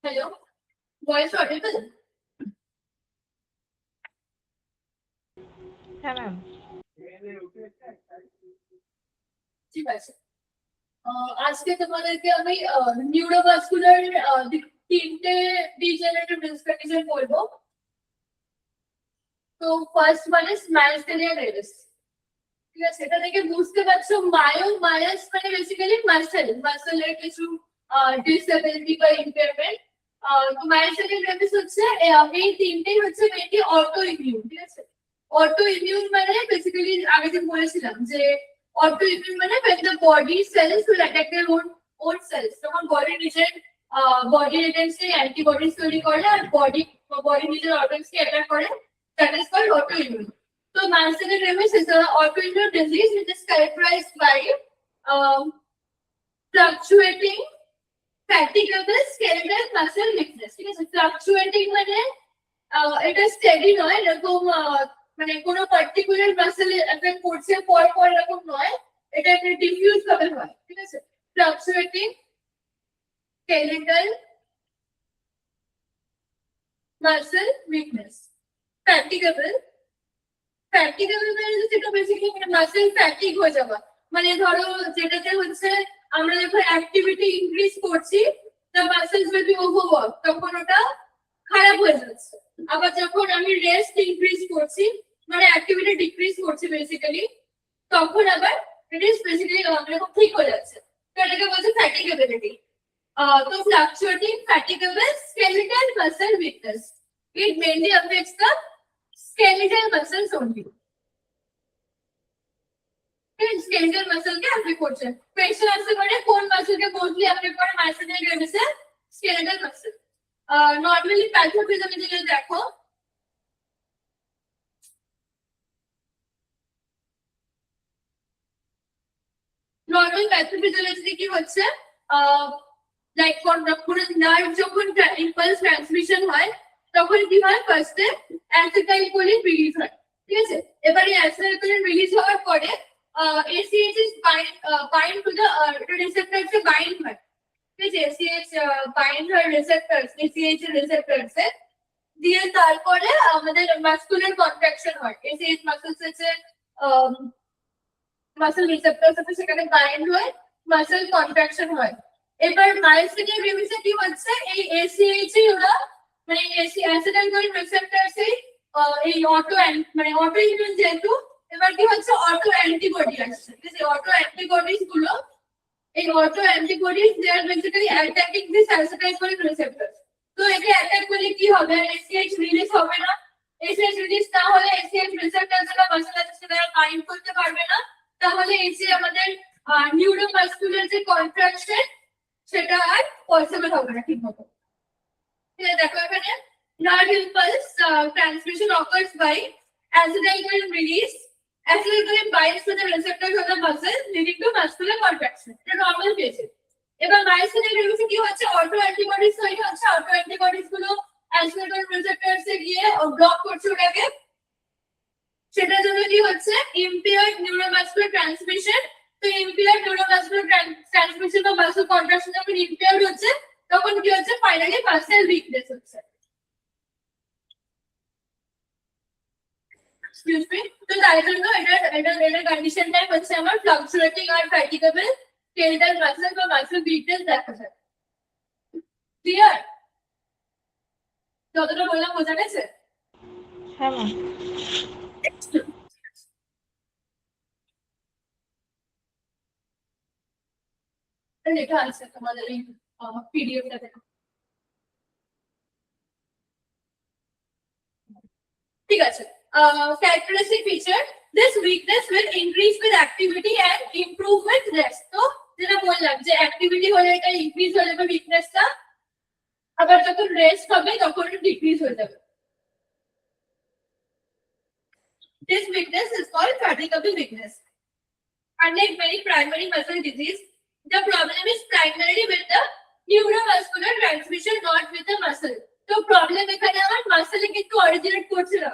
Hello, voice audible? হ্যাঁ ma'am. ঠিক আছে। আজকে তোমাদেরকে আমি নিউরোভাস্কুলার তিনটে ডিজেনারেটিভ ডিসক্রিপশন বলবো। তো ফার্স্ট মানে মায়োস্টেনিয়া গ্রেভিস। ঠিক আছে, এটা থেকে বুঝতে পারছো মায়াস মানে বেসিক্যালি মাসেলের কিছু ডিসএবিলিটি বা ইমপেয়ারমেন্ট। তো মায়োস্টেনিয়া গ্রেভিস হচ্ছে এই তিনটেই হচ্ছে মেইনলি অটো ইমিউন। ঠিক আছে, অটো ইমিউন মানে বেসিক্যালি আগে যে বলেছিলাম যে অটো ইমিউন মানে when the body cells will attack their own cells, তখন বডি নিজের বডি এগেইনস্টে অ্যান্টিবডিজ তৈরি করে আর বডি নিজের অর্গানসকে অ্যাটাক করে, that is called autoimmune. So myasthenia gravis is an autoimmune disease which is characterized by fluctuating fatigable skeletal muscle weakness. ঠিক আছে, fluctuating মানে এটা স্টেডি নয়, এরকম মানে কোনো পার্টিকুলার মাসেলে এফেক্ট করছে পর পর এরকম নয়, এটা একটা ডিফিউজ ভাবে হয়। ঠিক আছে, fluctuating skeletal muscle weakness. Fatigable মানে যেটা বেসিক্যালি মানে মাসেল ফ্যাটিগ হয়ে যাওয়া, মানে ধরো যেটাতে হচ্ছে আমরা যখন অ্যাক্টিভিটি ইনক্রিজ করছি the muscles will be overworked, তখন ওটা খারাপ হয়ে যাচ্ছে। আবার যখন আমি রেস্ট ইনক্রিজ করছি মানে অ্যাক্টিভিটি ডিক্রিজ করছি বেসিক্যালি, তখন আবার ইট ইজ বেসিক্যালি এরকম ঠিক হয়ে যাচ্ছে। তো এটাকে বলছে ফ্যাটিগেবিলিটি। তো fluctuating fatigable skeletal muscle weakness, it mainly affects the skeletal muscles only. Skeletal muscle के affect করছে। Facial আসতে পারে কোন muscle কে mostly affect করে myasthenia gravis এ? Skeletal muscle. Normally pathophysiology দেখো নর্মাল প্যাথোফিজিওলজিতে কি হচ্ছে লাইক কোন নার্ভ যখন ইম্পালস ট্রান্সমিশন হয় তখন কি হয় ফার্স্টে অ্যাসিটাইলকোলিন রিলিজ হয়। ঠিক আছে, এবারে অ্যাসিটাইলকোলিন রিলিজ হওয়ার পরে ACH is bind to the receptors A bind হয়। ঠিক আছে, ACH bind হয় receptors, ACH receptors এ দিয়ে তারপরে আমাদের মাসকুলার কন্ট্রাকশন হয়। ACH মাসলস হচ্ছে মাসল রিসেপ্টরস আছে সেখানে বাইন্ড হয়ে মাসল কন্ট্রাকশন হয়। এবার মায়োস্টেনিয়া গ্রেভিসে কি হচ্ছে এই ACH ওরা মানে অ্যাসিটাইলকোলিন রিসেপ্টরস এই অটো ইমিউন যেহেতু এবার কি হচ্ছে অটো অ্যান্টিবডি আসছে। ঠিক আছে, অটো অ্যান্টিবডিজ গুলো এই auto antibodies they are basically attacking this acetylcholine receptors. তো একে অ্যাটাক করলে কি হবে, ACH রিলিজ হবে না। ACH রিলিজ না হলে ACH রিসেপ্টরস যেটা মাসল আছে সেটা বাইন্ড করতে পারবে না, তাহলে এই যে আমাদের নিউরোমাসকুলার যে কন্ট্রাকশন সেটা আর পসিবল হবে না ঠিক মতো। দেখো এখানে nerve impulse transmission occurs by acetylcholine release. Acetylcholine binds to the receptors of the muscle leading to muscular contraction. এটা নরমাল কেসে। এবার মায়োস্টেনিয়া গ্রেভিসে কি হচ্ছে অটো অ্যান্টিবডিজ তৈরি হচ্ছে, অটো অ্যান্টিবডিজ গুলো acetylcholine receptors এ গিয়ে ব্লক করছে ওটাকে, সেটার জন্য কি হচ্ছে impaired neuromuscular transmission। তো impaired neuromuscular transmission বা muscle contraction যখন impaired হচ্ছে তখন কি হচ্ছে ফাইনালি muscle weakness হচ্ছে। এক্সকিউজ মি, তো তাই জন্য এটা কন্ডিশনটাই হচ্ছে আমার ফ্লাকচুয়েটিং আর ফ্যাটিগেবল স্কেলেটাল মাসল বা মাসল উইকনেস দেখা যায়। ক্লিয়ার? যতটা বললাম বোঝা গেছে? হ্যাঁ ম্যাম। লেখা আছে তোমাদের এই পিডিএফটাতে। ঠিক আছে, characteristic feature, this weakness will increase with activity and improve with rest. তো যেটা বললাম যে অ্যাক্টিভিটি হলে এটা ইনক্রিজ হয়ে যাবে উইকনেসটা, আবার যখন রেস্ট হবে তখন ডিক্রিজ হয়ে যাবে। This weakness is called fatigable weakness. Unlike many primary muscle disease, the problem is primarily with the neuromuscular transmission, not with the muscle. তো প্রবলেম এখানে আমার মাসলে কিন্তু অরিজিনেট করছে না,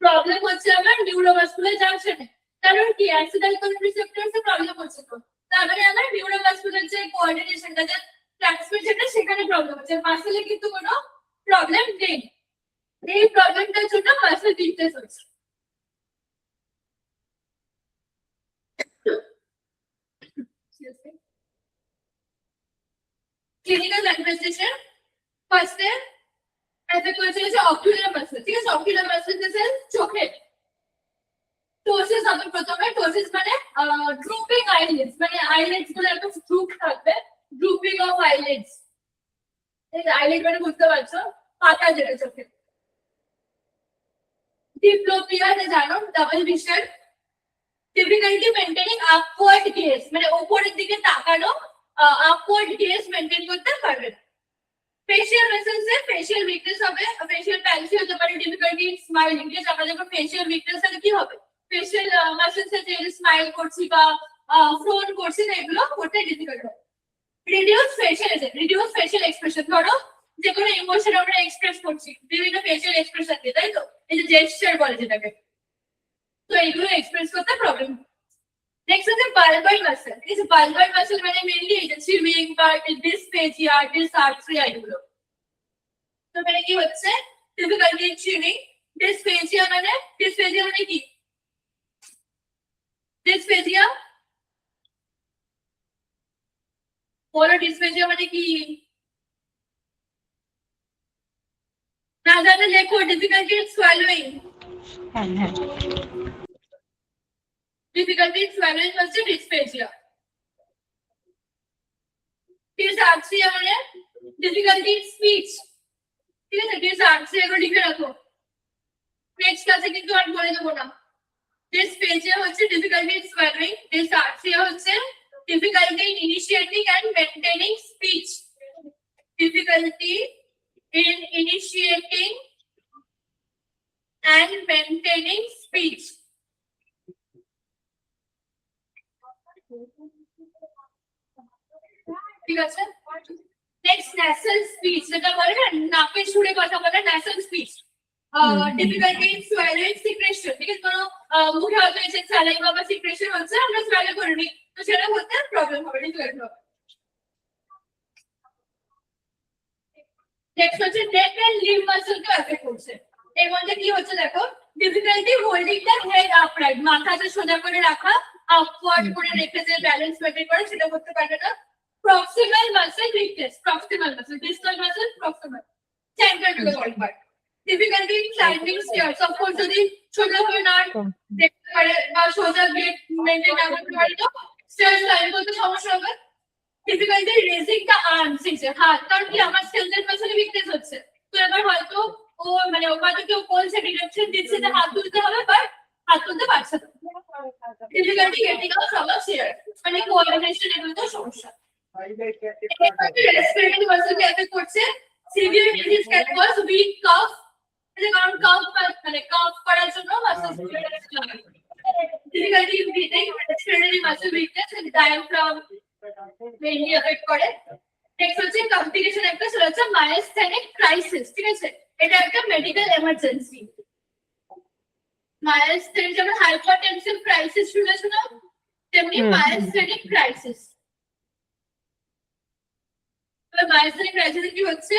প্রবলেম হচ্ছে আমার নিউরোমাসকুলার জাংশনে। কারণ কি অ্যাসিটাইলকোলিন রিসেপ্টরস এ প্রবলেম হচ্ছে, তো তারপরে আমার নিউরোমাসকুলার যে কোঅর্ডিনেশনটা যে ট্রান্সমিশনে সেখানে প্রবলেম হচ্ছে, মাসেলে কিন্তু কোনো প্রবলেম নেই। এই প্রবলেমটার জন্য মাসেল উইকনেস হচ্ছে। ক্লিনিক্যাল ম্যানিফেস্টেশন ফার্স্টে এফেক্ট করেছে হচ্ছে অকুলার মাসেল, ঠিক আছে? অকুলার মাসেল দিছে চোখে টোসিস হবে প্রথমে। টোসিস মানে ড্রুপিং আইলিডস, মানে আইলিডস গুলো একটু ড্রুপ থাকবে, ড্রুপিং অফ আইলিডস। এই আইলিড মানে বুঝতে পারছো, পাতা যেটা চোখে। ডিপ্লোপিয়া জানো, double vision. Difficulty maintaining upward gauge, মানে উপরের দিকে তাকানো, আপওয়ার্ড গেজ মেইনটেইন করতে পারবে না। ফেশিয়াল মাসলস এর ফেশিয়াল উইকনেস হবে, ফেশিয়াল প্যালসি হতে পারে, ডিফিকাল্টি ইন স্মাইলিং। ঠিক আমরা যখন ফেশিয়াল উইকনেস হলে কি হবে, ফেশিয়াল মাসলস এ যে স্মাইল করছি বা ফ্রোন করছি না, এগুলো করতে ডিফিকাল্ট হবে। রিডিউস ফেশিয়াল এক্সপ্রেশন, ধরো যে কোনো ইমোশন আমরা এক্সপ্রেস করছি বিভিন্ন ফেশিয়াল এক্সপ্রেশন দিয়ে, তাই তো? এই যে জেস্টার বলে যেটাকে, তো এইগুলো এক্সপ্রেস করতে প্রবলেম। নেক্সট হচ্ছে বালবার মাসল। এই যে বালবার মাসল মানে মেইনলি এই যে সুইমিং বা ডিসপেজিয়া, ডিসআর্থ্রিয়া এগুলো। তো মানে কি হচ্ছে, ডিফিকাল্টি ইন সুইমিং। ডিসপেজিয়া মানে কি? ডিসপেজিয়া বলো, ডিসপেজিয়া মানে কি? না জানলে লেখো, ডিফিকাল্টি ইন সোয়ালোইং। হ্যাঁ ডিফিকাল্টি ইন সোয়ালোইং হচ্ছে ডিসপেজিয়া। ডিসআর্থ্রিয়া মানে ডিফিকাল্টি ইন স্পিচ, ঠিক আছে? ডিসআর্থ্রিয়া এগুলো লিখে রাখো, নেক্সট ক্লাসে কিন্তু আর বলে দেবো না। ডিসপেজিয়া হচ্ছে ডিফিকাল্টি ইন সোয়ালোইং, ডিসআর্থ্রিয়া হচ্ছে difficulty in initiating and maintaining speech. Difficulty in initiating and maintaining speech. ঠিক আছে? Next, nasal speech. যেটা বলে না, নাকে সুরে কথা বলে, nasal speech. Difficulty in swallowing secretion. ঠিক আছে? কোনো মুখে হয়তো এসে স্যালাইভা বা সিক্রেশন হচ্ছে, আমরা সোয়ালো করে নিই, তো সেটা হতে প্রবলেম হবে, ডিফিকাল্ট হবে। নেক্সট হচ্ছে নেক এন্ড লিম্ব মাসলকে এফেক্ট করছে। এর মধ্যে কি হচ্ছে দেখো, difficulty holding the head upright, মাথাটা সোজা করে রাখা, আপওয়ার্ড করে রেখে যে ব্যালেন্স মেইনটেইন করে সেটা করতে পারবে না। Proximal muscle weakness, proximal muscle, distal muscle, proximal centre to the body part. Difficulty in climbing stairs, suppose যদি সোজা হয়ে না দেখতে পারে বা সোজা গেট মেইনটেইন না করতে পারে, তো স্টেয়ার্স ক্লাইম্ব করতে সমস্যা হবে। ডিফিকাল্টি রেজিং দ্য আর্মস, হাত, কারণ কি আমার স্কেলেটাল মাসলে উইকনেস হচ্ছে, তো এবার হয়তো ও মানে ও হয়তো কেউ বলছে ডিরেকশন দিচ্ছে যে হাত তুলতে হবে, বাট হাত তুলতে পারছে না। Difficulty getting out from a chair, মানে কোঅর্ডিনেশন এগুলো সমস্যা। রেসপিরেটরি মাসলকে এফেক্ট করছে। Severe disease can cause weak cough, কারণ কাফ মানে কাফ করার জন্য মাসল লাগে। Difficulty in breathing, respiratory muscle weakness, diaphragm mainly effect করে। নেক্সট হচ্ছে কমপ্লিকেশন একটা, সেটা হচ্ছে মায়োস্থেনিক ক্রাইসিস। ঠিক আছে, এটা একটা মেডিকেল এমার্জেন্সি। মায়োস্থেনিক যেমন হাইপারটেনসিভ ক্রাইসিস শুনেছো না, তেমনি মায়োস্থেনিক ক্রাইসিস। মায়োস্থেনিক ক্রাইসিস কি হচ্ছে,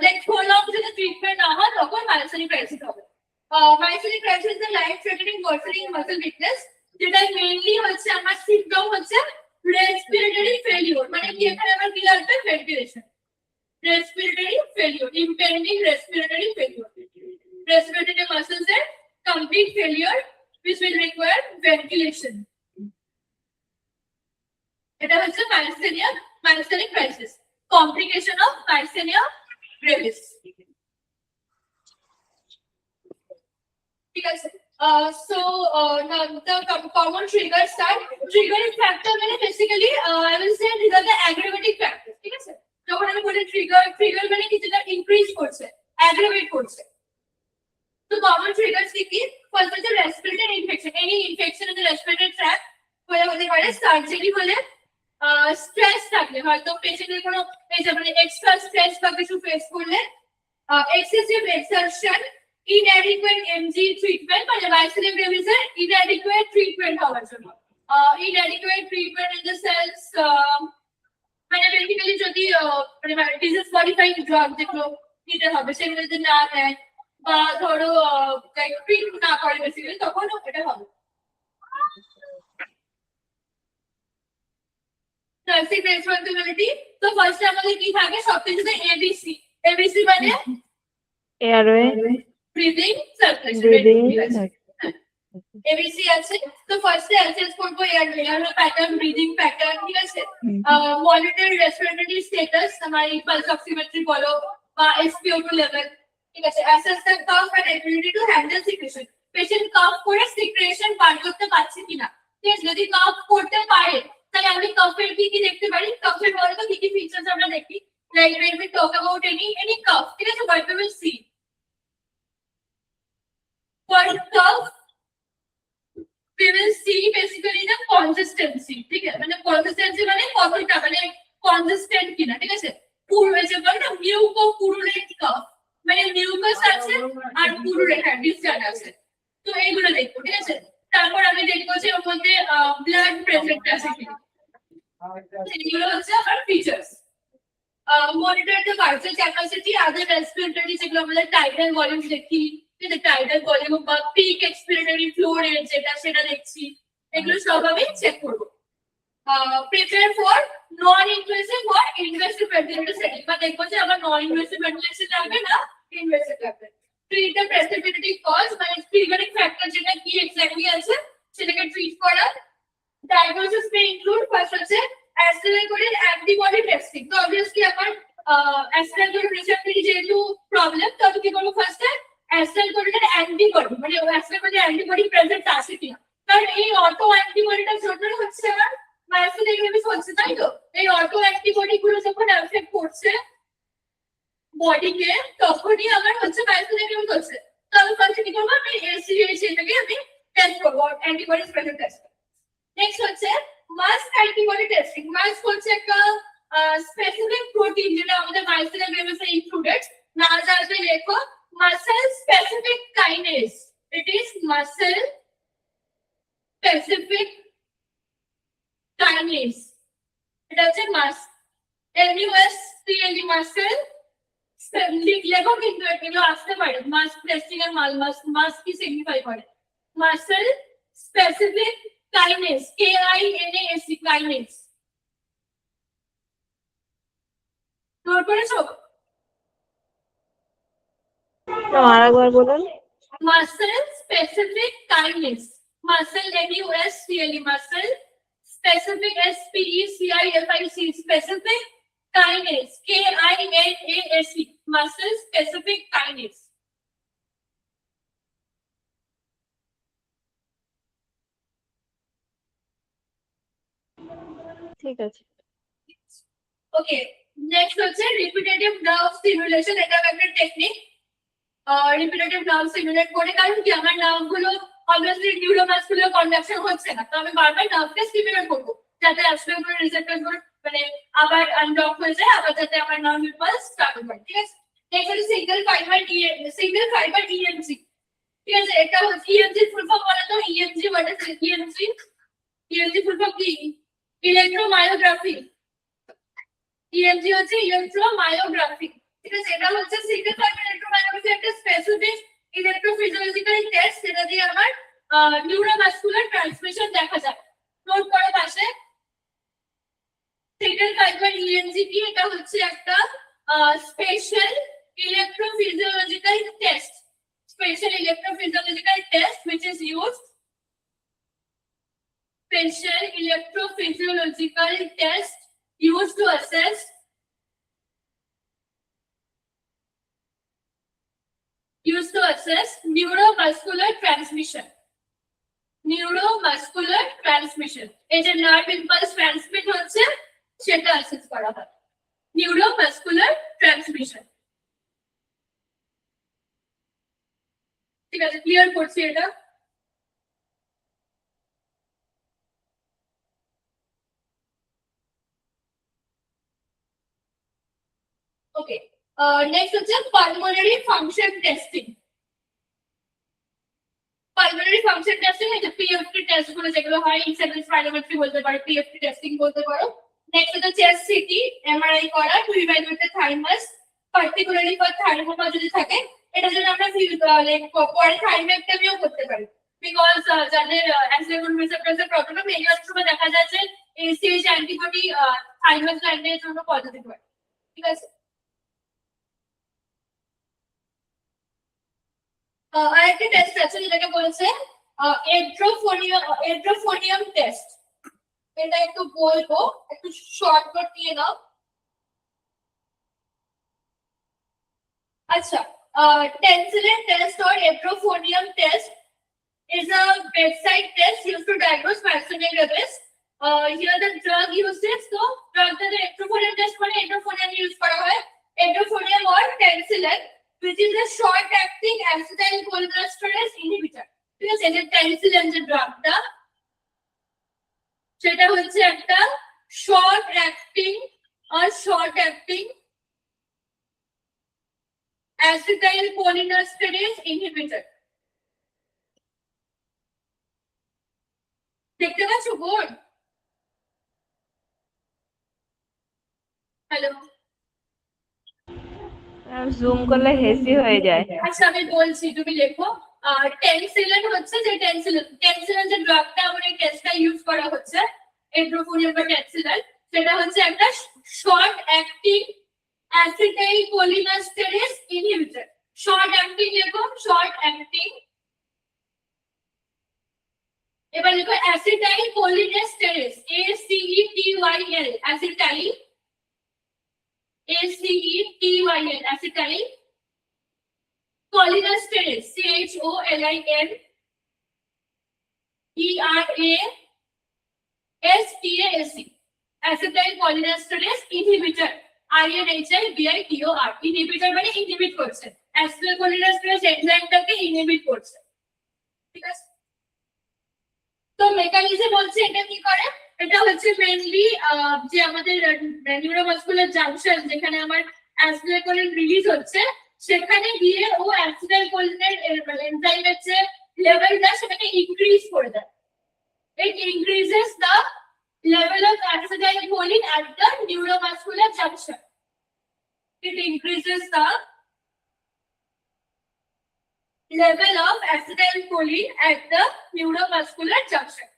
লাইক প্রলং যদি ট্রিটমেন্ট না হয় তখন মায়োস্থেনিক ক্রাইসিস হবে। Myasthenic crisis is life threatening worsening muscle weakness, যেটা মেইনলি হচ্ছে আমার সিম্পটম হচ্ছে রেসপিরেটরি ফেলিওর, মানে কি এখানে আমার কি লাগবে, ventilation. Respiratory failure, impending respiratory failure, respiratory muscles এর complete failure which will require ventilation. এটা হচ্ছে myasthenic crisis, complication of myasthenia gravis. ঠিক আছে, so now the common triggers start. Triggering factor মানে basically I will say these are the aggravating factors. ঠিক আছে, যখন আমি বলি trigger মানে কি, যেটা increase করছে, aggravate করছে। তো common triggers কি? First হচ্ছে respiratory infection, any infection in the respiratory tract হতে পারে, সার্জারি হলে, স্ট্রেস থাকলে, হয়তো পেশেন্টের কোনো এই যে মানে এক্সট্রা স্ট্রেস বা কিছু ফেস করলে, excessive exertion, inadequate mg treatment, মানে myasthenia gravis এর inadequate treatment হওয়ার জন্য, inadequate treatment in the sense মানে বেসিক্যালি যদি মানে ডিজিজ মডিফাইং ড্রাগ যেগুলো নিতে হবে সেগুলো যদি না দেয় বা ধরো ট্রিট না করে বেসিক্যালি তখন এটা হবে নার্সিং রেসপন্সিবিলিটি। তো ফার্স্টে আমাদের কি থাকে সবকিছুতে এবিসি। এবিসি মানে airway, breathing circulation breathing, ABC আছে। তো ফার্স্টে অ্যাসেস করব এয়ার প্যাটার্ন, ব্রিদিং প্যাটার্ন, ঠিক আছে। মনিটর রেসপিরেটরি স্ট্যাটাস, তোমার পালস অক্সিমেট্রি বলো বা SpO2 লেভেল, ঠিক আছে। Assess the cough and ability to handle secretion, patient cough করে সিক্রেশন বার করতে পারছে কিনা, ঠিক আছে। যদি কাফ করতে পারে তাহলে আমি কাফের কি দেখতে পারি, কাফের বলো তো কি ফিচার্স আমরা দেখি, like when we talk about any cough, ঠিক আছে, what we will see for cough we will see basically the consistency, ঠিক আছে। মানে consistency মানে কতটা মানে consistent কিনা, ঠিক আছে। পুরো যে বলে না মিউকো পুরুলেট কাফ, মানে মিউকাস আছে আর পুরুলেট ডিসচার্জ আছে, তো এইগুলো দেখবো, ঠিক আছে। তারপর আমি দেখবো যে ওর মধ্যে ব্লাড প্রেজেন্ট আছে কিনা, এগুলো হচ্ছে আমার features. Monitor the virtual capacity, other respiratory যেগুলো আমাদের টাইডাল ভলিউম দেখি, ঠিক আছে, টাইডাল ভলিউম বা পিক এক্সপিরেটরি ফ্লো রেট যেটা সেটা দেখছি, এগুলো সব আমি চেক করবো। Prepare for non invasive or invasive ventilator setting, বা দেখবো যে আমার নন ইনভেসিভ ভেন্টিলেশন লাগবে না ইনভেসিভ লাগবে। ট্রিট দ্য প্রেসিপিটেটিভ কজ, মানে ট্রিগারিং ফ্যাক্টর যেটা কি এক্স্যাক্টলি আছে সেটাকে ট্রিট করা। ডায়াগনোসিস মে ইনক্লুড ফার্স্ট হচ্ছে অ্যাস্ট্রাইকোলিন অ্যান্টিবডি টেস্টিং। তো অবভিয়াসলি আমার অ্যাস্ট্রাইকোলিন রিসেপ্টরি যেহেতু প্রবলেম, তো আমি কি করবো ফার্স্টে অ্যাস্ট্রাইকোলিনের অ্যান্টিবডি মানে অ্যাস্ট্রাইকোলিন অ্যান্টিবডি প্রেজেন্ট আছে কিনা, কারণ এই অটো অ্যান্টিবডিটা যখন হচ্ছে আমার মায়োসিন হচ্ছে, তাই তো এই অটো অ্যান্টিবডি গুলো যখন এফেক্ট করছে বডিকে তখনই আমার হচ্ছে মায়োসিন হচ্ছে। তো আমি ফার্স্টে কি করবো, আমি এসিএইচ এটাকে আমি টেস্ট করবো অ্যান্টিবডি প্রেজেন্ট টেস্ট। নেক্সট হচ্ছে মাস্ক অ্যান্টিবডি টেস্টিং। মাস্ক হচ্ছে একটা স্পেসিফিক প্রোটিন যেটা আমাদের মায়োসিন গ্রেভিসে ইনক্লুডেড। না জানলে লেখো muscle specific kinase, it is muscle specific kinase, এটা হচ্ছে মাস্ক, MUSCLE মাসেল। লেখো কিন্তু এগুলো আসতে পারে, মাস্ক টেস্টিং এর মাস্ক কি সিগনিফাই করে, muscle specific kinase, KINASE kinase. Note করেছো? আরেকবার বলুন। Muscle specific kinase, muscle MUSCLE muscle specific SPECIFIC specific kinase, KINASE muscle specific kinase. ঠিক আছে। ওকে, নেক্সট হচ্ছে রিপিটেটিভ নার্ভ স্টিমুলেশন। এটা একটা টেকনিক, রিপিটেটিভ নার্ভ স্টিমুলেট করে, কারণ কি আমার নার্ভগুলো অবভিয়াসলি নিউরোমাসকুলার কন্ডাকশন হচ্ছে না, তো আমি বারবার নার্ভকে স্টিমুলেট করবো যাতে অ্যাস্ট্রাইকোলিন রিসেপ্টরগুলো মানে আবার আনডক হয়ে যায়, আবার যাতে আমার নার্ভ ইম্পালস স্টার্ট হয়, ঠিক আছে। নেক্সট হচ্ছে সিঙ্গেল ফাইবার EMG, ঠিক আছে। এটা হচ্ছে EMG ফুল ফর্ম বলে তো, EMG what is EMG full form কি, ইলেকট্রোমায়োগ্রাফি। EMG হচ্ছে ইলেকট্রোমায়োগ্রাফি, ঠিক আছে। এটা হচ্ছে সিঙ্গেল ফাইবার ইলেকট্রোমায়োগ্রাফি, একটা স্পেসিফিক ইলেকট্রোফিজিওলজিক্যাল টেস্ট যেটা দিয়ে আমার নিউরোমাসকুলার ট্রান্সমিশন দেখা যায়। নোট করো পাশে। সিঙ্গেল ফাইবার EMG কি, এটা হচ্ছে একটা special electrophysiological test, special electrophysiological test which is used, special electrophysiological test used to assess neuromuscular transmission. Neuromuscular transmission, এই যে নার্ভ ইম্পালস ট্রান্সমিট হচ্ছে সেটা অ্যাসেস করা হয়, নিউরোমাসকুলার ট্রান্সমিশন। ঠিক আছে, ক্লিয়ার করছি এটা। ওকে, নেক্সট হচ্ছে pulmonary function testing. Pulmonary function testing এই যে PFT টেস্ট গুলো যেগুলো হয়, ইনসেফালোস্পাইরোমেট্রি বলতে পারো, PFT টেস্টিং বলতে পারো। নেক্সট হচ্ছে চেস্ট সিটি এমআরআই করা to evaluate the thymus particularly for thymoma যদি থাকে এটা জন্য আমরা পরে থাইমেক্টমিও করতে পারি বিকজ যাদের অ্যান্টিবডি রিসেপ্টরসের প্রবলেম এই সময় দেখা যায় যে এসিএইচ অ্যান্টিবডি থাইমাস গ্ল্যান্ডের জন্য পজিটিভ হয় ঠিক আছে আরেকটা টেস্ট আছে যেটাকে বলছে এড্রোফোনিয়াম টেস্ট এটা একটু বলবো একটু শর্ট করে দিয়ে নাও আচ্ছা Tensilon test or edrophonium test is a bedside test used to diagnose Mercedes rabies. Here the drug uses so drug the electrophonium test for electrophonium use করা হয় electrophonium or penicillin which is a short acting acetylcholinesterase inhibitor ঠিক আছে যে penicillin যে ড্রাগটা সেটা হচ্ছে একটা short acting acetylcholinesterase inhibitor দেখতে পাচ্ছ বোর্ড হ্যালো জুম করলে হেসি হয়ে যায় আচ্ছা আমি বলছি তুমি লেখো টেনসিলিন হচ্ছে যে টেনসিলিন যে ড্রাগটা আমরা এই টেস্টটা ইউজ করা হচ্ছে এড্রোফোনিয়াম বা টেনসিলিন সেটা হচ্ছে একটা short acting acetylcholinesterase inhibitor short acting লেখো শর্ট অ্যাক্টিং এবার লেখো acetylcholinesterase ACETYL acetyl ACETYL acetyl cholinesterase CHOLINERASE acetylcholinesterase inhibitor INHIBITOR inhibitor মানে ইনহিবিট করছে acetylcholinesterase এনজাইমটাকে ইনহিবিট করছে ঠিক আছে তো মেকানিজম বলছে এটা কি করে এটা হচ্ছে মেইনলি যে আমাদের নিউরোমাসকুলার জাংশন যেখানে আমার অ্যাসিটাইলকোলিন রিলিজ হচ্ছে সেখানে গিয়ে ও অ্যাসিটাইলকোলিনের এনজাইমের যে লেভেলটা সেটাকে ইনক্রিজ করে দেয় it increases the level of acetylcholine at the neuromuscular junction it increases the level of acetylcholine at the neuromuscular junction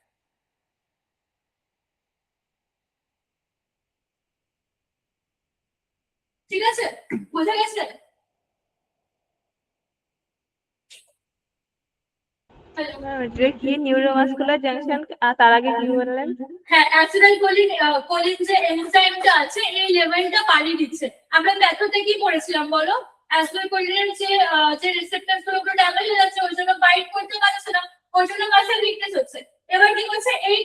ঠিক আছে বোঝা গেছে কি নিউরোমাসকুলার জাংশন তার আগে কি বললেন হ্যাঁ অ্যাসিটাইলকোলিন যে এনজাইমটা আছে এই লেভেলটা বাড়িয়ে দিচ্ছে আমরা প্যাথোতে কি পড়েছিলাম বলো অ্যাসিটাইলকোলিনের যে রিসেপ্টরস গুলো ড্যামেজ হয়ে যাচ্ছে ওই জন্য বাইট করতে পারছে না ওই জন্য মাসেল উইকনেস হচ্ছে এবার কি করছে এই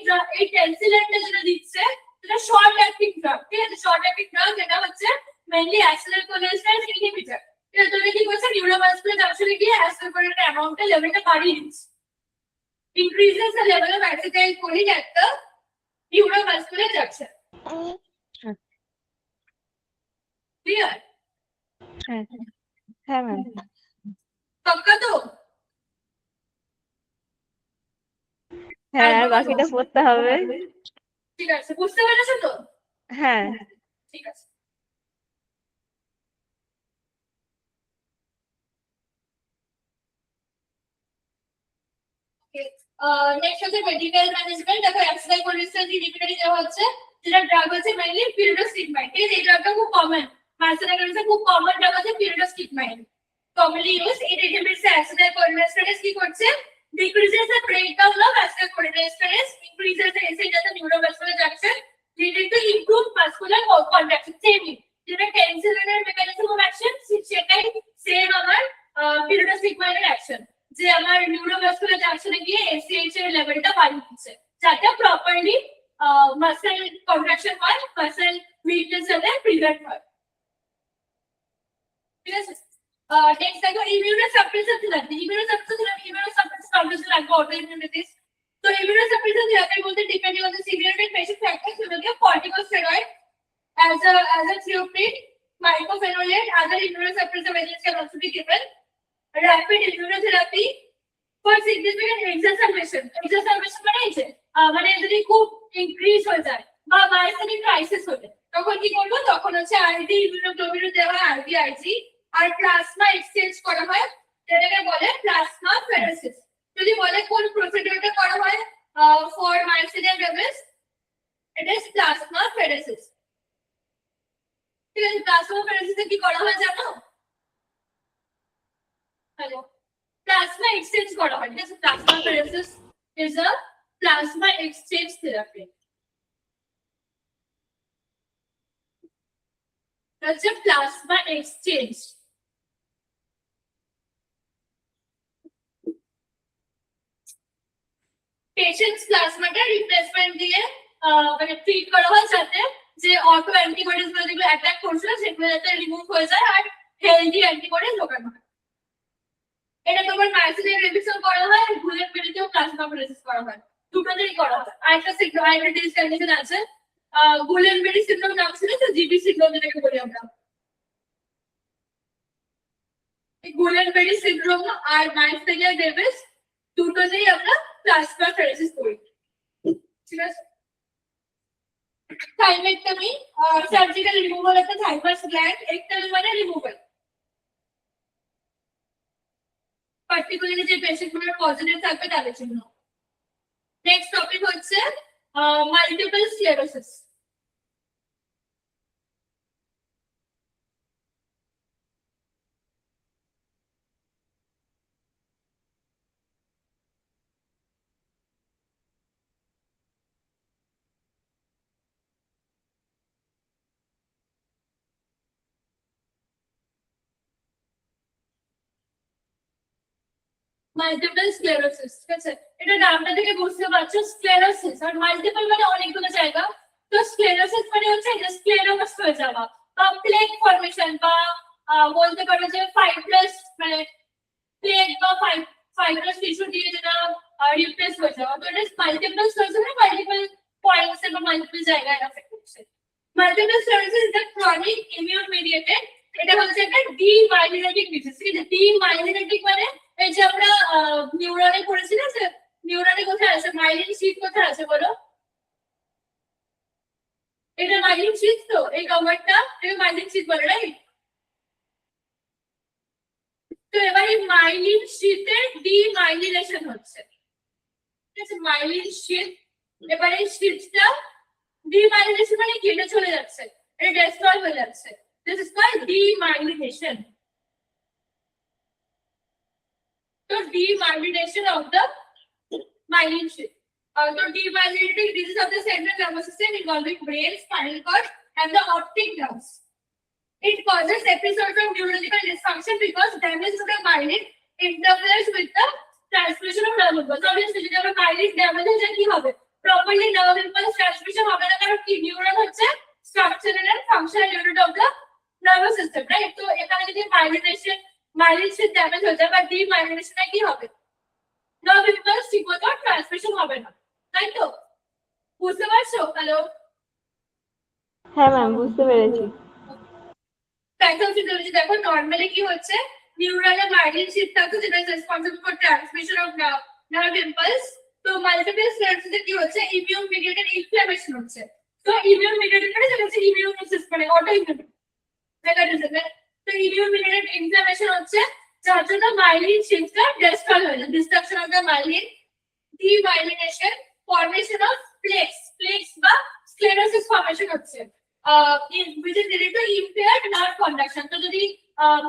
টেনসিলিনটা যেটা দিচ্ছে সেটা শর্ট অ্যাক্টিং ড্রাগ ঠিক আছে শর্ট অ্যাক্টিং ড্রাগ যেটা হচ্ছে মেইনলি অ্যাসিটাইলকোলিনেস্টেরেস ইনহিবিটর এটা তুমি কি করছে নিউরোমাসকুলার জাংশনে গিয়ে অ্যাসিটাইলকোলিনের অ্যামাউন্টটা লেভেলটা বাড়িয়ে দিচ্ছে increases the level of acetylcholine at the neuromuscular junction. Clear? হ্যাঁ ম্যাম পাক্কা তো হ্যাঁ আর বাকিটা পড়তে হবে ঠিক আছে বুঝতে পেরেছো তো হ্যাঁ ঠিক আছে নেক্সট হচ্ছে মেডিকেল ম্যানেজমেন্ট দেখো অ্যাসিটাইলকোলিনেস্টেরেস ইনহিবিটর দেওয়া হচ্ছে যেটা ড্রাগ হচ্ছে মেইনলি পিরিডোস্টিগমাইড এই ড্রাগটা খুব কমন মার্সেনারিজে খুব কমন ড্রাগ হচ্ছে পিরিডোস্টিগমাইড commonly used it inhibits the acetylcholinesterase কি করছে decreases the breakdown of acetylcholinesterase increases the ACH at the neuromuscular junction leading to improved muscular contraction same যেটা টেনসিলিনের মেকানিজম অফ অ্যাকশন সেটাই same আমার পিরিডোস্টিগমাইডের action যে আমার neuromuscular জাংশনে গিয়ে ACH এর লেভেলটা বাড়িয়ে দিচ্ছে যাতে প্রপারলি মাসল কন্ট্রাকশন হয় মাসল উইকনেস হলে প্রিভেন্ট হয় ঠিক আছে next দেখো immunosuppressor therapy immunosuppressor লাগবে autoimmunities so immunosuppressor therapy বলতে depending on the severity of patient factors you will give corticosteroid as a therapeutic mycophenolate other immunosuppressor agents can also be given rapid immunotherapy for significant exacerbation মানে যদি খুব increase হয়ে যায় বা মায়োসিনিক crisis হলে তখন কি করবো, তখন হচ্ছে আরডি ইমিউনোগ্লোবিন দেওয়া হয়, আরবিআইজি, আর প্লাজমা এক্সচেঞ্জ করা হয়, যেটাকে বলে প্লাজমা ফেরেসিস। যদি বলে কোন প্রসিডিউরটা করা হয় for myasthenia gravis, it is plasmapheresis. ঠিক আছে, প্লাজমা ফেরেসিসে কি করা হয় জানো? হ্যালো, প্লাজমা এক্সচেঞ্জ করা হয়। ঠিক আছে, plasmapheresis is a plasma exchange therapy. That's a plasma exchange. Patient's প্লাজমাটা রিপ্লেসমেন্ট দিয়ে মানে ট্রিট করা হয়, যাতে যে অটো অ্যান্টিবডিজ গুলো যেগুলো অ্যাটাক করছিল সেগুলো যাতে রিমুভ হয়ে যায় আর হেলদি অ্যান্টিবডিজ ঢোকানো হয়। এটা তোমার মায়োসিনিয়া গ্রেভিসও করা হয় আর গুলেন বেরিতেও প্লাজমা ফেরেসিস করা হয়, দুটোতেই করা হয়। আরেকটা সিনড্রোম, আরেকটা ডিজিজ কন্ডিশন আছে গুলেন বেরি সিনড্রোম, নাম শুনে তো জিবি সিনড্রোম যেটাকে বলি আমরা। এই গুলেন বেরি সিনড্রোম আর মায়োসিনিয়া গ্রেভিস দুটোতেই আমরা প্লাজমা ফেরেসিস করি। ঠিক আছে, thymectomy surgical removal of the thymus gland, ectomy মানে রিমুভাল। পার্টিকুলারলি যে পেশেন্টগুলোর পজিটিভ থাকবে তাদের জন্য। নেক্সট টপিক হচ্ছে মাল্টিপল স্ক্লেরোসিস। মাল্টিপল স্ক্লেরোসিস, ঠিক আছে, এটা নামটা থেকে বুঝতে পারছো স্ক্লেরোসিস, আর মাল্টিপল মানে অনেকগুলো জায়গা। তো স্ক্লেরোসিস মানে হচ্ছে স্ক্লেরোমাস হয়ে যাওয়া বা প্লেগ ফর্মেশন, বা বলতে পারো যে ফাইব্রাস মানে প্লেগ বা ফাইব্রাস টিস্যু দিয়ে যেটা রিপ্লেস হয়ে যাওয়া। তো এটা মাল্টিপল স্ক্লেরোসিস মানে মাল্টিপল পয়েন্টস বা মাল্টিপল জায়গায় এফেক্ট করছে। Multiple sclerosis is a chronic immune mediated, এটা হচ্ছে একটা ডিমাইলিনেটিক ডিজিজ। ঠিক আছে, ডিমাইলিনেটিক মানে এই যে আমরা নিউরনে পড়েছি না, যে নিউরনে কোথায় আছে, মাইলিন শীট কোথায় আছে বলো? এটা মাইলিন শীট, তো এই কভারটা এটা মাইলিন শীট বলে, রাইট? তো এবার এই মাইলিন শীটের ডিমাইলিনেশন হচ্ছে। ঠিক আছে, মাইলিন শীট, এবার এই শীটটা ডিমাইলিনেশন মানে কেটে চলে যাচ্ছে, এটা ডেস্ট্রয় হয়ে যাচ্ছে। This is called demyelination. তো demyelination of the myelin sheath. So demyelinating disease of the central nervous system involving brain, spinal cord, and the optic nerves. It causes episodes of neurological dysfunction because damage to the myelin interferes with the transmission of nerve impulse. Obviously, যদি আমরা myelin damage হয়ে যায় কি হবে? Properly nerve impulse transmission হবে না, কারণ কি নিউরন হচ্ছে structural and functional unit of the nervous system, right? তো এখানে যদি myelin sheath damage হয়ে যায় বা ডিমাইলিনেশনে কি হবে? নার্ভ ইম্পালস ঠিকমতো ট্রান্সমিশন হবে না, তাই তো? বুঝতে পারছো? হ্যালো, হ্যাঁ ম্যাম, বুঝতে পেরেছি। প্যাথোফিজিওলজি দেখো, নরমালি কি হচ্ছে, নিউরালে মাইলিন শীট থাকে যেটা is responsible for transmission of nerve impulse. তো মাল্টিপল স্ক্লেরোসিসে কি হচ্ছে, ইমিউন মিডিয়েটেড ইনফ্লামেশন হচ্ছে। তো ইমিউন মিডিয়েটেড মানে যেটা হচ্ছে ইমিউন সিস্টেম মানে অটো ইমিউন মেকানিজম। তো ইমিউন মিডিয়েটেড ইনফ্লামেশন হচ্ছে, যার জন্য মাইলিন শীটটা ডিস্ট্রয় হয়ে যায়। Destruction of the myelin, demyelination, formation of plaques বা স্ক্লেরোসিস ফর্মেশন হচ্ছে, which is related to impaired nerve conduction. তো যদি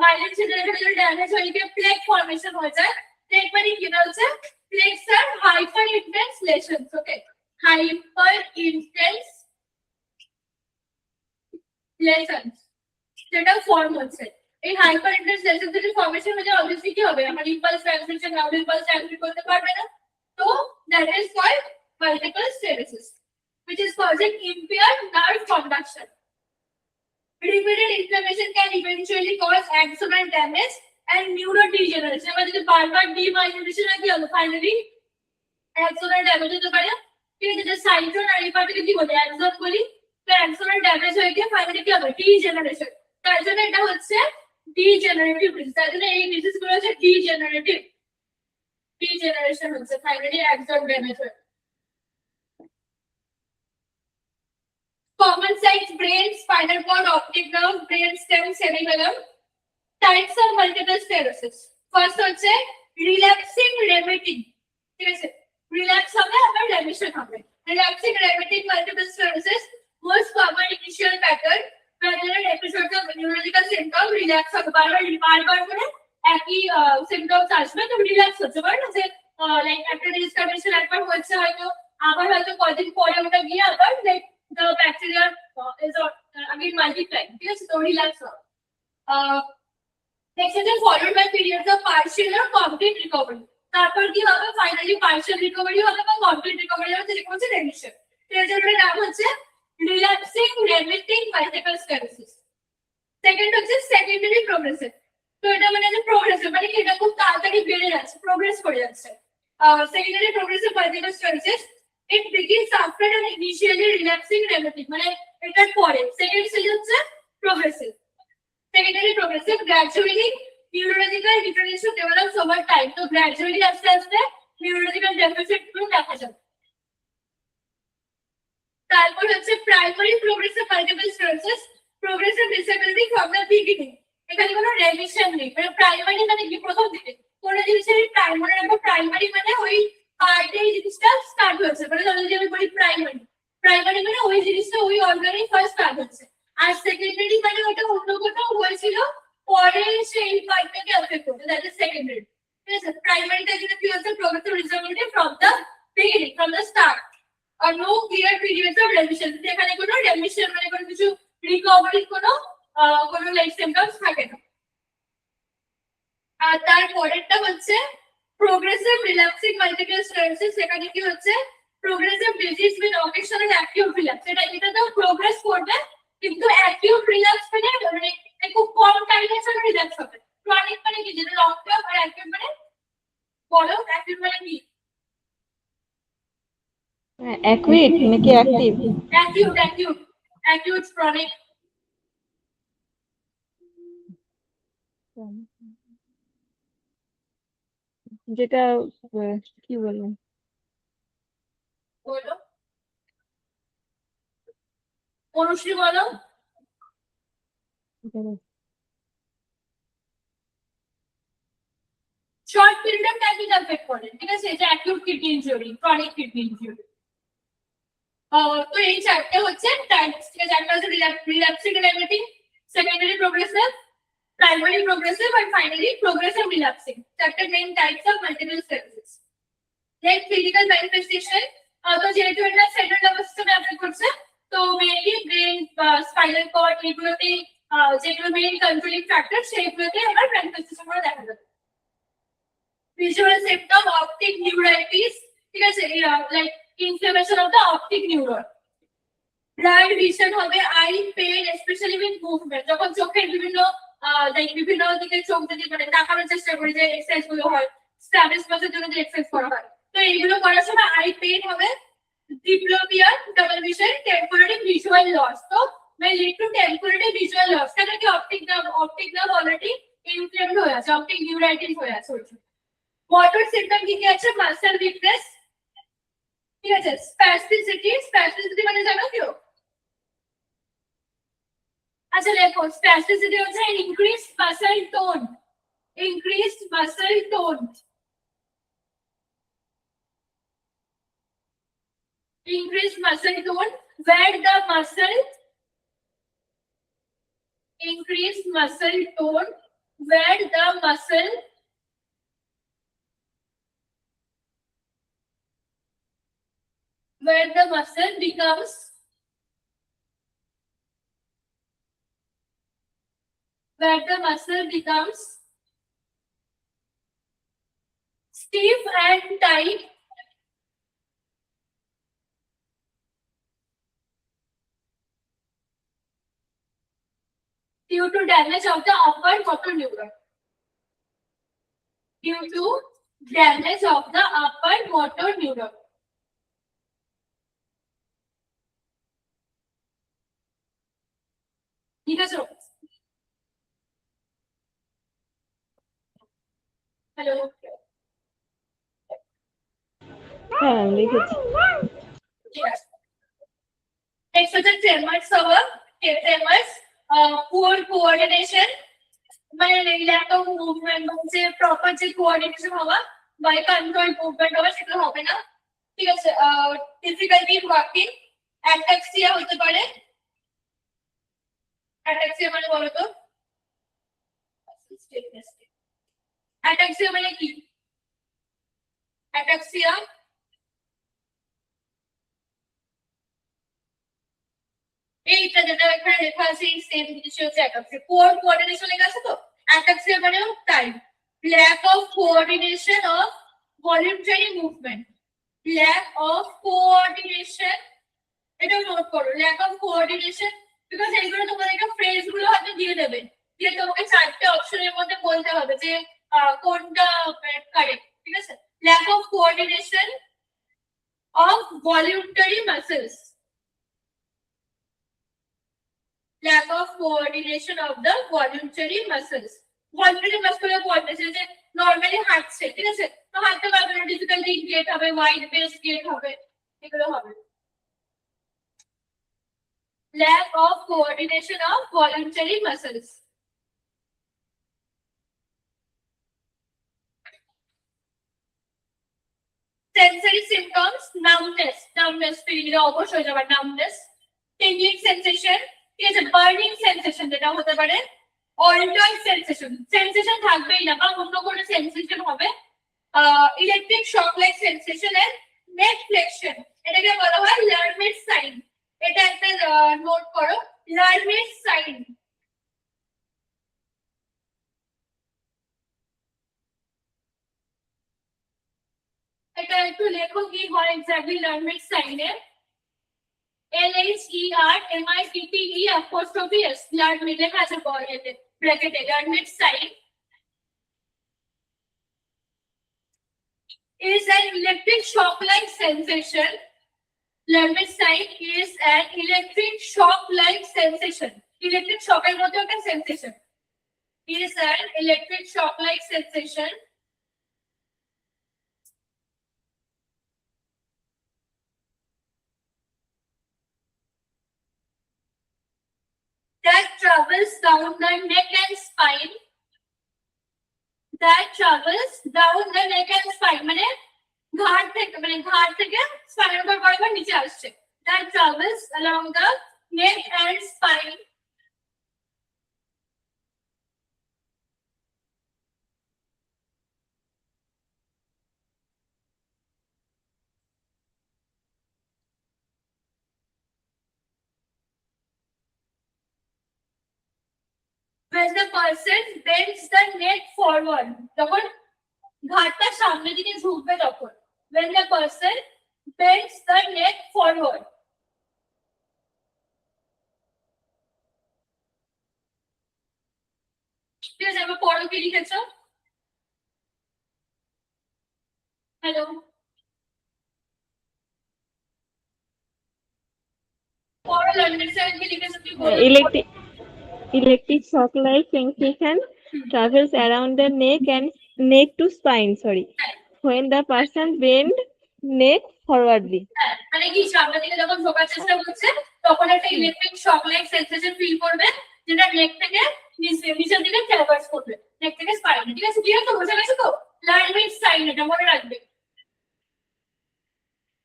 মাইলিন শীটের যদি ড্যামেজ হয়ে গিয়ে প্লেক ফর্মেশন হয়ে যায়, দেখবেন কি হচ্ছে, প্লেক্স আর hyperintense lesions. Okay, hyperintense lesions যেটা ফর্ম হচ্ছে, এই হাইপার ইন্টেন্স লেশন যদি ফর্মেশন হয়ে যায়, অবভিয়াসলি কি হবে, আমার impulse transmission, nerve impulse transmit করতে পারবে না। তো that is called multiple sclerosis, which is causing impaired nerve conduction. Repeated inflammation can eventually cause axonal damage and neurodegeneration. এবার যদি বারবার ডিমাইলিনেশন হয় কি হবে, ফাইনালি axonal damage হতে পারে। ঠিক আছে, যে সাইটোন আর রিপার্টিকে কি বলি, অ্যাক্সন বলি। তো axonal damage হয়ে গিয়ে ফাইনালি কি হবে, ডিজেনারেশন। তার জন্য এটা হচ্ছে ডিজেনারেটিভ ডিজিজ। তার জন্য এই ডিজিজ গুলো হচ্ছে ডিজেনারেশন হচ্ছে, ফাইনালি axon ড্যামেজ হয়। common size brain, spinal cord, optic nerve, brain stem, cerebellum. Types of multiple sclerosis. First হচ্ছে relapsing remitting. ঠিক আছে, relapse হবে আবার remission হবে. Relapsing remitting multiple sclerosis most common initial pattern where there are episodes of neurological symptom relapse হবে বারবার করে একই symptoms আসবে তো relapse হচ্ছে পারে না যে লাইক একটা ডিসকানেকশন একবার হচ্ছে হয়তো আবার হয়তো কদিন পরে ওটা গিয়ে আবার like the bacteria is again multiplying. ঠিক আছে, তো relapse হবে. Next is followed by periods of partial or complete recovery. তারপর কি হবে ফাইনালি পার্শিয়াল রিকভারি হবে বা কমপ্লিট রিকভারি হবে যেটা হচ্ছে রেমিশন। এর জন্য নাম হচ্ছে রিল্যাপসিং রেমিটিং মাল্টিপল স্ক্লেরোসিস। সেকেন্ড হচ্ছে সেকেন্ডারি প্রোগ্রেসিভ। তো এটা মানে যে প্রোগ্রেসিভ মানে কি এটা খুব তাড়াতাড়ি বেড়ে যাচ্ছে, প্রোগ্রেস করে যাচ্ছে। Secondary progressive multiple sclerosis it begins after an initially relapsing remitting মানে এটার পরে সেকেন্ড স্টেজ হচ্ছে progressive. Secondary progressive gradually neurological deterioration develops over time. So gradually আস্তে আস্তে neurological deficit গুলো দেখা যাবে। তারপর হচ্ছে primary progressive multiple sclerosis, progressive disability from the beginning. এখানে কোনো remission নেই, মানে primary মানে কি প্রথম দিকে কোন জিনিসের primary এবং primary মানে ওই পার্টে এই জিনিসটা স্টার্ট হয়েছে, মানে ধরো যদি আমি বলি primary মানে ওই জিনিসটা ওই অর্গানে ফার্স্ট স্টার্ট হচ্ছে। আর সেকেন্ডারি মানে ওটা অন্য কোথাও হয়েছিল পরে সেই পার্টটাকে এফেক্ট করছে, দ্যাট ইজ সেকেন্ডারি। ঠিক আছে, প্রাইমারিটা যেটা কি হচ্ছে progressive disability from the beginning, from the start আর no clear periods of remission. এখানে কোনো রেমিশন মানে কোনো কিছু রিকভারি কোনো লাইক সিম্পটমস থাকে না। আর তারপরেরটা হচ্ছে প্রোগ্রেসিভ রিল্যাপসিং মাল্টিপল স্ক্লেরোসিস। সেখানে কি হচ্ছে progressive disease with occasional acute relapse. এটাতেও প্রোগ্রেস করবে কিন্তু অ্যাকিউট রিল্যাপস মানে খুব কম টাইমের জন্য রিল্যাপস হবে। ক্রনিক মানে কি যেটা লং টার্ম, আর অ্যাকিউট মানে বলো অ্যাকিউট মানে কি? অ্যাকুইট নাকি অ্যাক্টিভ? Acute chronic. যেটা কি বলবো বলো অনুশ্রী বলো। Short period of time effect করে, ঠিক আছে, এটা acute kidney injury, chronic kidney injury. তো এই চারটে হচ্ছে টাইপস, ঠিক আছে, একটা হচ্ছে relapsing remitting, secondary progressive, primary progressive আর ফাইনালি প্রোগ্রেসিভ রিল্যাপসিং। চারটে main types of multiple sclerosis. Next clinical manifestation. তো যেহেতু এটা সেন্ট্রাল নার্ভাস সিস্টেমে এফেক্ট করছে তো মেইনলি ব্রেন বা স্পাইনাল কর্ড এগুলোতে যেগুলো মেইন কন্ট্রোলিং ফ্যাক্টর সেইগুলোতে আবার ম্যানিফেস্টেশন করে দেখা যাবে। Visual symptom optic neuritis, ঠিক আছে, like inflammation of the optic neuron. Blurred vision হবে, eye pain specially with movement, যখন চোখের বিভিন্ন লাইক বিভিন্ন দিকে চোখ যদি মানে তাকানোর চেষ্টা করি যে এক্সারসাইজ গুলো হয় স্ট্যাবিসমাসের জন্য যে এক্সারসাইজ করা হয় তো এইগুলো করার সময় আই পেইন হবে, diplopia, double vision, temporary visual loss. তো may lead to temporary visual loss, কেন কি অপটিক নার্ভ অলরেডি ইনফ্লেমড হয়ে আছে, অপটিক নিউরাইটিস হয়ে আছে। মোটর সিম্পটম কি কি আছে? মাসল উইকনেস, ঠিক আছে, স্প্যাস্টিসিটি মানে জানো কেউ? আচ্ছা দেখো স্প্যাস্টিসিটি হচ্ছে increased muscle tone, increased muscle tone, increased muscle tone where the muscle, increased muscle tone where the muscle becomes stiff and tight due to damage of the upper motor neuron. Due to damage of the upper motor neuron. ঠিক আছে, hello, হ্যাঁ লিখেছি। ঠিক আছে। Next হচ্ছে ট্রেমার্স হওয়া, ট্রেমার্স, poor coordination, মানে lack of movement, হচ্ছে প্রপার যে কোঅর্ডিনেশন হওয়া বা কন্ট্রোল মুভমেন্ট হওয়া সেটা হবে না, ঠিক আছে। ডিফিকাল্টি ইন ওয়াকিং, অ্যাটাক্সিয়া হতে পারে। অ্যাটাক্সিয়া মানে বলো তো, অ্যাটাক্সিয়া মানে কি? অ্যাটাক্সিয়া এইটা যেটা এখানে লেখা আছে এই সেম জিনিস হচ্ছে অ্যাটাক্সিয়া। পুয়ার কোঅর্ডিনেশন লেখা আছে তো, অ্যাটাক্সিয়া মানে time, lack of coordination of voluntary movement, lack of coordination, এটা নোট করো, ল্যাক অফ কোঅর্ডিনেশন, বিকজ এইগুলো তোমাদেরকে ফ্রেজ গুলো হয়তো দিয়ে দেবে, দিয়ে তোমাকে চারটে অপশনের মধ্যে বলতে হবে যে কোনটা কারেক্ট, ঠিক আছে। Lack of coordination of voluntary muscles, lack of coordination of the voluntary muscles. Voluntary muscular coordination যে নরমালি হাঁটছে, ঠিক আছে, তো হাঁটতে পারবে না, ডিফিকাল্টি গেট হবে, ওয়াইড বেস গেট হবে, এগুলো হবে। lack of coordination of voluntary muscles. Sensory symptoms, numbness, feeling অবশ্যই হয়ে যাবে, numbness, tingling sensation, ঠিক আছে, burning sensation যেটা হতে পারে, altered sensation থাকবেই না বা অন্য কোনো সেন্সেশন হবে, electric shock like sensation and neck flexion, এটাকে বলা হয় লার্মিট সাইন। এটা একটা নোট করো, লার্মিট সাইন। এটা একটু লেখো কি হয় এক্স্যাক্টলি লার্মিট সাইনে। LHERMITTE লার্মিট লেখা আছে ব্র্যাকেটে, লার্মিট sign is an electric shock-like sensation. Lermit sign is an electric shock-like sensation. Electric shock এর মতো একটা sensation. Is an electric shock-like sensation that travels down the neck and spine. That travels down the neck and spine. মানে ঘাড় থেকে spinal cord বরাবর নিচে আসছে। That travels along the neck and spine. When the person bends the neck forward, যখন ঘাড়টা সামনের দিকে ঝুঁকবে তখন, when the person bends the neck forward. ঠিক আছে, এবার পড়ো কি লিখেছো? হ্যালো, পড়ো, লার্মিট সাইন কি লিখেছো কি বলো? electric shock like sensation travels around the neck to spine, sorry, when the person bend neck forwardly. মানে কি সামনের দিকে যখন ঝোকার চেষ্টা করছে তখন একটা electric shock like sensation feel করবে, যেটা নেক থেকে নিচের দিকে ট্রাভার্স করবে, নেক থেকে স্পাইনে, ঠিক আছে, ক্লিয়ার তো? বুঝে গেছো তো? লার্মিট সাইন, এটা মনে রাখবে,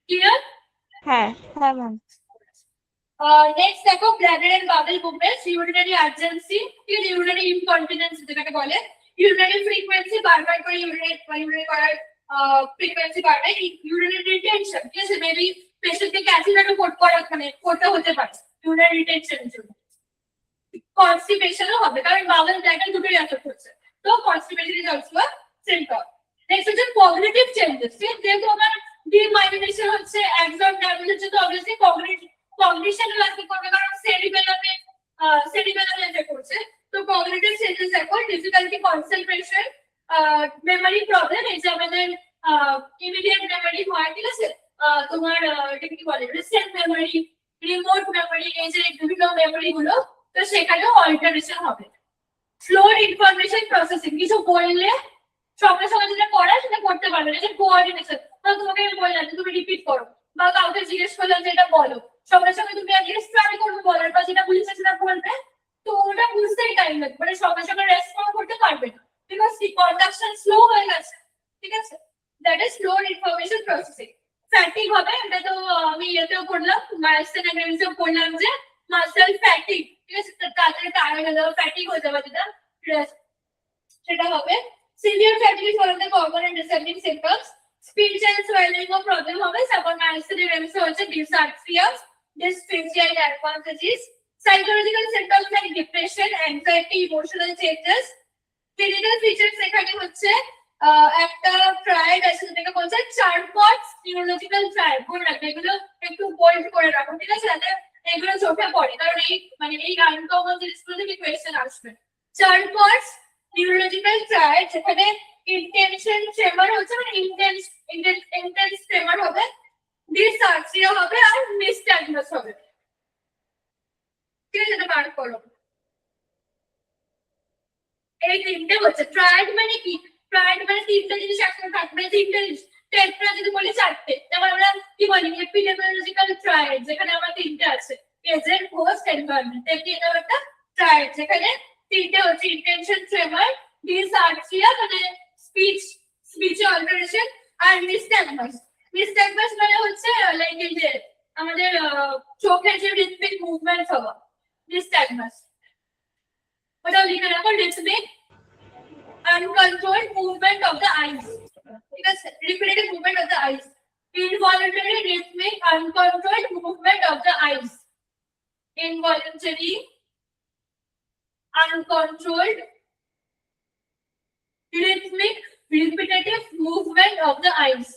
ক্লিয়ার? হ্যাঁ হ্যাঁ ম্যাম। নেক্সট দেখো bladder and bowel movements, urinary urgency, ঠিক আছে, ইউরিনারি ইনকন্টিনেন্স যেটাকে বলে, ইউরিনারি ফ্রিকোয়েন্সি বারবার করে ইউরিনেট করার ফ্রিকোয়েন্সি বাড়বে, ইউরিনারি রিটেনশন, ঠিক আছে, মেবি পেশেন্টকে অ্যাসিডাটো করতে হতে পারে ইউরিনারি রিটেনশনের জন্য। কনস্টিপেশনও হবে কারণ বাবেল ব্ল্যাডার দুটোই এফেক্ট হচ্ছে, তো constipation is also a symptom. Next হচ্ছে কগনিটিভ চেঞ্জেস, যেহেতু আমার ডিমাইলিনেশন হচ্ছে, এক্সন ড্যামেজ হচ্ছে, তো অবভিয়াসলি কগনিশন লাগতে করবে কারণ সেরিবেলামে এফেক্ট করছে, তো কগনিটিভ চেঞ্জেস দেখো, ডিফিকাল্টি কনসেন্ট্রেশন, মেমরি প্রবলেম, এই যে আমাদের ইমিডিয়েট মেমরি হয়, ঠিক আছে, তোমার এটা কি বলে রিসেন্ট মেমরি, রিমোট মেমরি, এই যে বিভিন্ন মেমরি গুলো, তো সেখানেও অল্টারেশন হবে। স্লোর ইনফরমেশন প্রসেসিং, কিছু বললে সঙ্গে সঙ্গে যেটা করা সেটা করতে পারবে না, যে কোঅর্ডিনেশন, তো তোমাকে আমি বললাম যে তুমি রিপিট করো, বা কাউকে জিজ্ঞেস করলাম যে এটা বলো, সবার সঙ্গে তুমি অ্যাটলিস্ট ট্রাই করবে বলার পর যেটা বলেছে সেটা বলবে, তো ওটা বুঝতেই টাইম লাগবে, মানে সবার সঙ্গে রেসপন্ড করতে পারবে না, বিকজ কি কন্ডাকশন স্লো হয়ে গেছে, ঠিক আছে? That is slow information processing. Fatigue হবে, এটা তো আমি ইয়েতেও পড়লাম, মায়োসিন পড়লাম যে মাসেল ফ্যাটিক, ঠিক আছে? তাড়াতাড়ি টায়ার্ড হয়ে যাবে, ফ্যাটিক হয়ে যাবে, যেটা সেটা হবে। Severe fatigue is one of the common and descending symptoms. Speech and swallowing ও প্রবলেম হবে, তারপর মায়োসিনের রেমিসে হচ্ছে ডিসআর্থ্রিয়া, dysphagia and advantages. Psychological symptoms like depression, anxiety, emotional changes. Clinical features এখানে হচ্ছে একটা ট্রায়াড আছে যেটাকে বলছে চারপট নিউরোলজিক্যাল ট্রায়াড, মনে রাখবে এগুলো একটু বোল্ড করে রাখো, ঠিক আছে? যাতে এগুলো চোখে পড়ে, কারণ এই মানে এই আনকমন জিনিসগুলো থেকে কোয়েশ্চেন আসবে। চারপট নিউরোলজিক্যাল ট্রায়াড, যেখানে ইন্টেনশন ট্রেমার হচ্ছে, মানে ইন্টেন্স ট্রেমার হবে, ডিসআর্থ্রিয়া হবে আর নিস্ট্যাগমাস হবে, ঠিক আছে? এটা বার করো। এই তিনটে হচ্ছে ট্রায়াড। মানে কি ট্রায়াড? মানে তিনটে জিনিস একসাথে থাকবে, তিনটে জিনিস। টেট্রা যদি বলি চারটে, যেমন আমরা কি বলি এপিডেমিওলজিক্যাল ট্রায়াড, যেখানে আমার তিনটে আছে, এজেন্ট, হোস্ট, এনভায়রনমেন্ট। তেমনি এটা একটা ট্রায়াড যেখানে তিনটে হচ্ছে ইন্টেনশন ট্রেমার, ডিসআর্থ্রিয়া মানে স্পিচ অল্টারেশন, আর নিস্ট্যাগমাস। নিস্ট্যাগমাস মানে হচ্ছে লাইক এই যে আমাদের চোখের যে রিথমিক মুভমেন্ট হওয়া, নিস্ট্যাগমাস। ওটা লিখে রাখো, রিথমিক uncontrolled movement of the eyes, ঠিক আছে? repetitive movement of the eyes, involuntary rhythmic uncontrolled movement of the eyes, involuntary uncontrolled rhythmic repetitive movement of the eyes.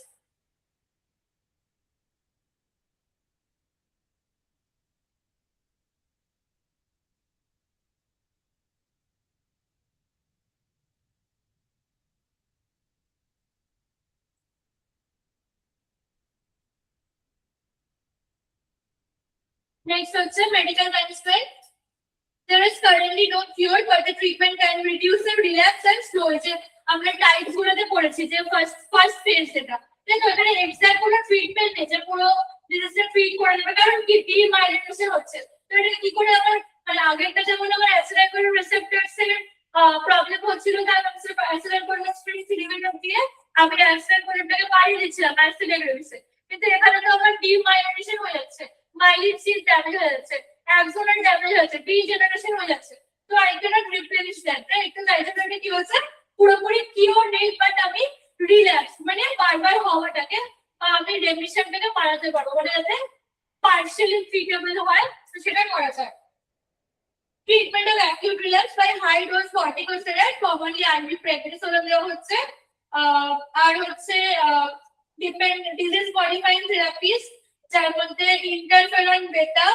Next হচ্ছে medical management. There is currently no cure, but the treatment can reduce the relapse and slow it. আমরা types গুলোতে পড়েছি যে first phase, যেটা দেখো এখানে exact কোনো treatment নেই যে পুরো ডিজিজটা ট্রিট করে দেবে, কারণ কি ডিমাইলিনেশন হচ্ছে। তো এটা কি করে আমার মানে আগেরটা যেমন আমার অ্যাসিলাইকোলিন রিসেপ্টরস এর প্রবলেম হচ্ছিল, তার আমি অ্যাসিলাইকোলিন স্প্রিং সিলিমেন্ট দিয়ে আমি অ্যাসিলাইকোলিনটাকে বাড়িয়ে দিচ্ছিলাম অ্যাসিলাইকোলিনসে, কিন্তু এখানে তো আমার ডিমাইলিনেশন হয়ে যাচ্ছে, মাইলিন সিল ড্যামেজ হয়ে যাচ্ছে, অ্যাক্সোনাল ড্যামেজ হচ্ছে, ডিজেনারেশন হয়ে যাচ্ছে। তো আই ক্যানট রিপ্লেনিশ দ্যাট, রাইট? তো তাই জন্য কি হচ্ছে, পুরোপুরি কিওর নেই, বাট আমি রিল্যাক্স মানে বারবার হওয়াটাকে আমি রেমিশনটাকে বাড়াতে পারবো, মানে যাতে পার্শিয়ালি ট্রিটেবল হয়, তো সেটা করা যায়। Treatment of acute relapse by high dose corticosteroid, commonly আন্টিপ্রেগনেসোল দেওয়া হচ্ছে, আর হচ্ছে ডিজিজ মডিফাইং থেরাপিস, যার মধ্যে interferon beta,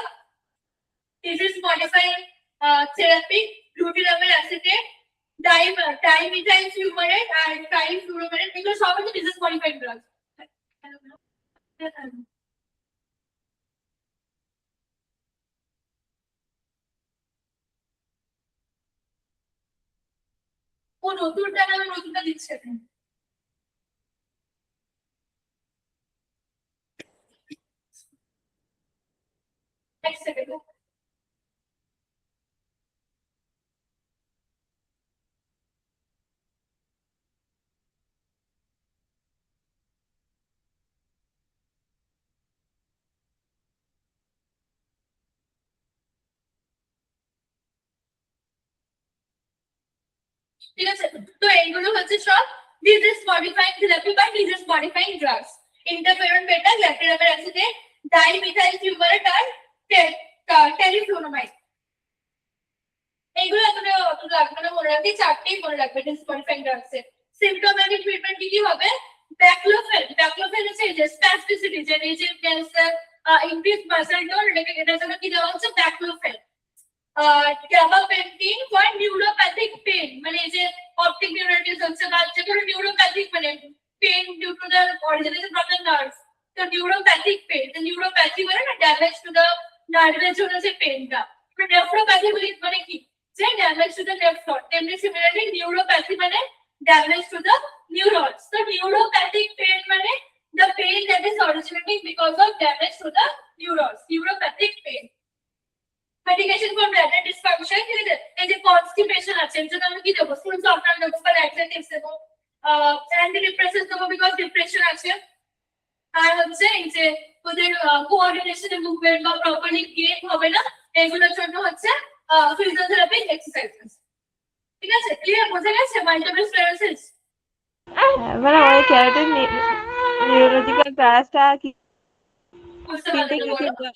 disease modifying therapy, glutamic acetate, dimethyl fumarate আর ট্রাইফ্লুরোমেরেট, এগুলো সব হচ্ছে ডিজিজ মডিফাইং ড্রাগস। ও নতুনটা না, আমি নতুনটা দিচ্ছি এখন। এক সেকেন্ড। ঠিক আছে, তো এইগুলো হচ্ছে সব ডিজিজ মডিফাইং থেরাপি বা ডিজিজ মডিফাইং ড্রাগস। ইন্টারফেরন বেটা, গ্লুটামিক অ্যাসিটেট, ডাইমিথাইল ফিউমারেট আর টেরিফ্লুনোমাইড। এইগুলো এখানে অত লাগবে না, মনে রাখবে চারটেই মনে রাখবে ডিজিজ মডিফাইং ড্রাগস এর। সিম্পটোম্যাটিক ট্রিটমেন্ট কি হবে? ব্যাকলোফেন হচ্ছে যে স্প্যাস্টিসিটি, যে rigid cancer, increase muscle tone, এটার জন্য কি দেওয়া হচ্ছে? Baclofen. Gabapentin for neuropathic pain, মানে যে অপটিক নিউরাইটিস হচ্ছে বা যে কোনো নিউরোপ্যাথিক মানে pain due to the origination from the nerve, তো নিউরোপ্যাথিক পেন, দ্য নিউরোপ্যাথি মানে না ড্যামেজ টু দ্য নার্ভের জন্য যে পেনটা। নেফ্রোপ্যাথি মানে কি? যে ড্যামেজ টু দ্য নেফ্রন। তেমনি সিমিলারলি নিউরোপ্যাথি মানে ড্যামেজ টু দ্য নিউরনস। তো নিউরোপ্যাথিক পেন মানে the pain that is originating because of damage to the neurons, neuropathic pain. Medication for bladder dysfunction, ঠিক আছে, এই যে constipation আছে, এর জন্য আমি কি দেবো? ফুল সফটওয়্যার দেবো বা laxatives দেবো, antidepressants দেবো because depression আছে। আর হচ্ছে এই যে ওদের কোঅর্ডিনেশন মুভমেন্ট বা প্রপারলি গেট হবে না, এগুলোর জন্য হচ্ছে ফিজিওথেরাপি এক্সারসাইজেস। ঠিক আছে, ক্লিয়ার? বোঝা গেছে মাল্টিপল স্ক্লেরোসিস? মানে ওই ক্যারোটিন নিউরোলজিক্যাল ট্রায়াসটা কি বুঝতে তিনটে পারলে কি বলো?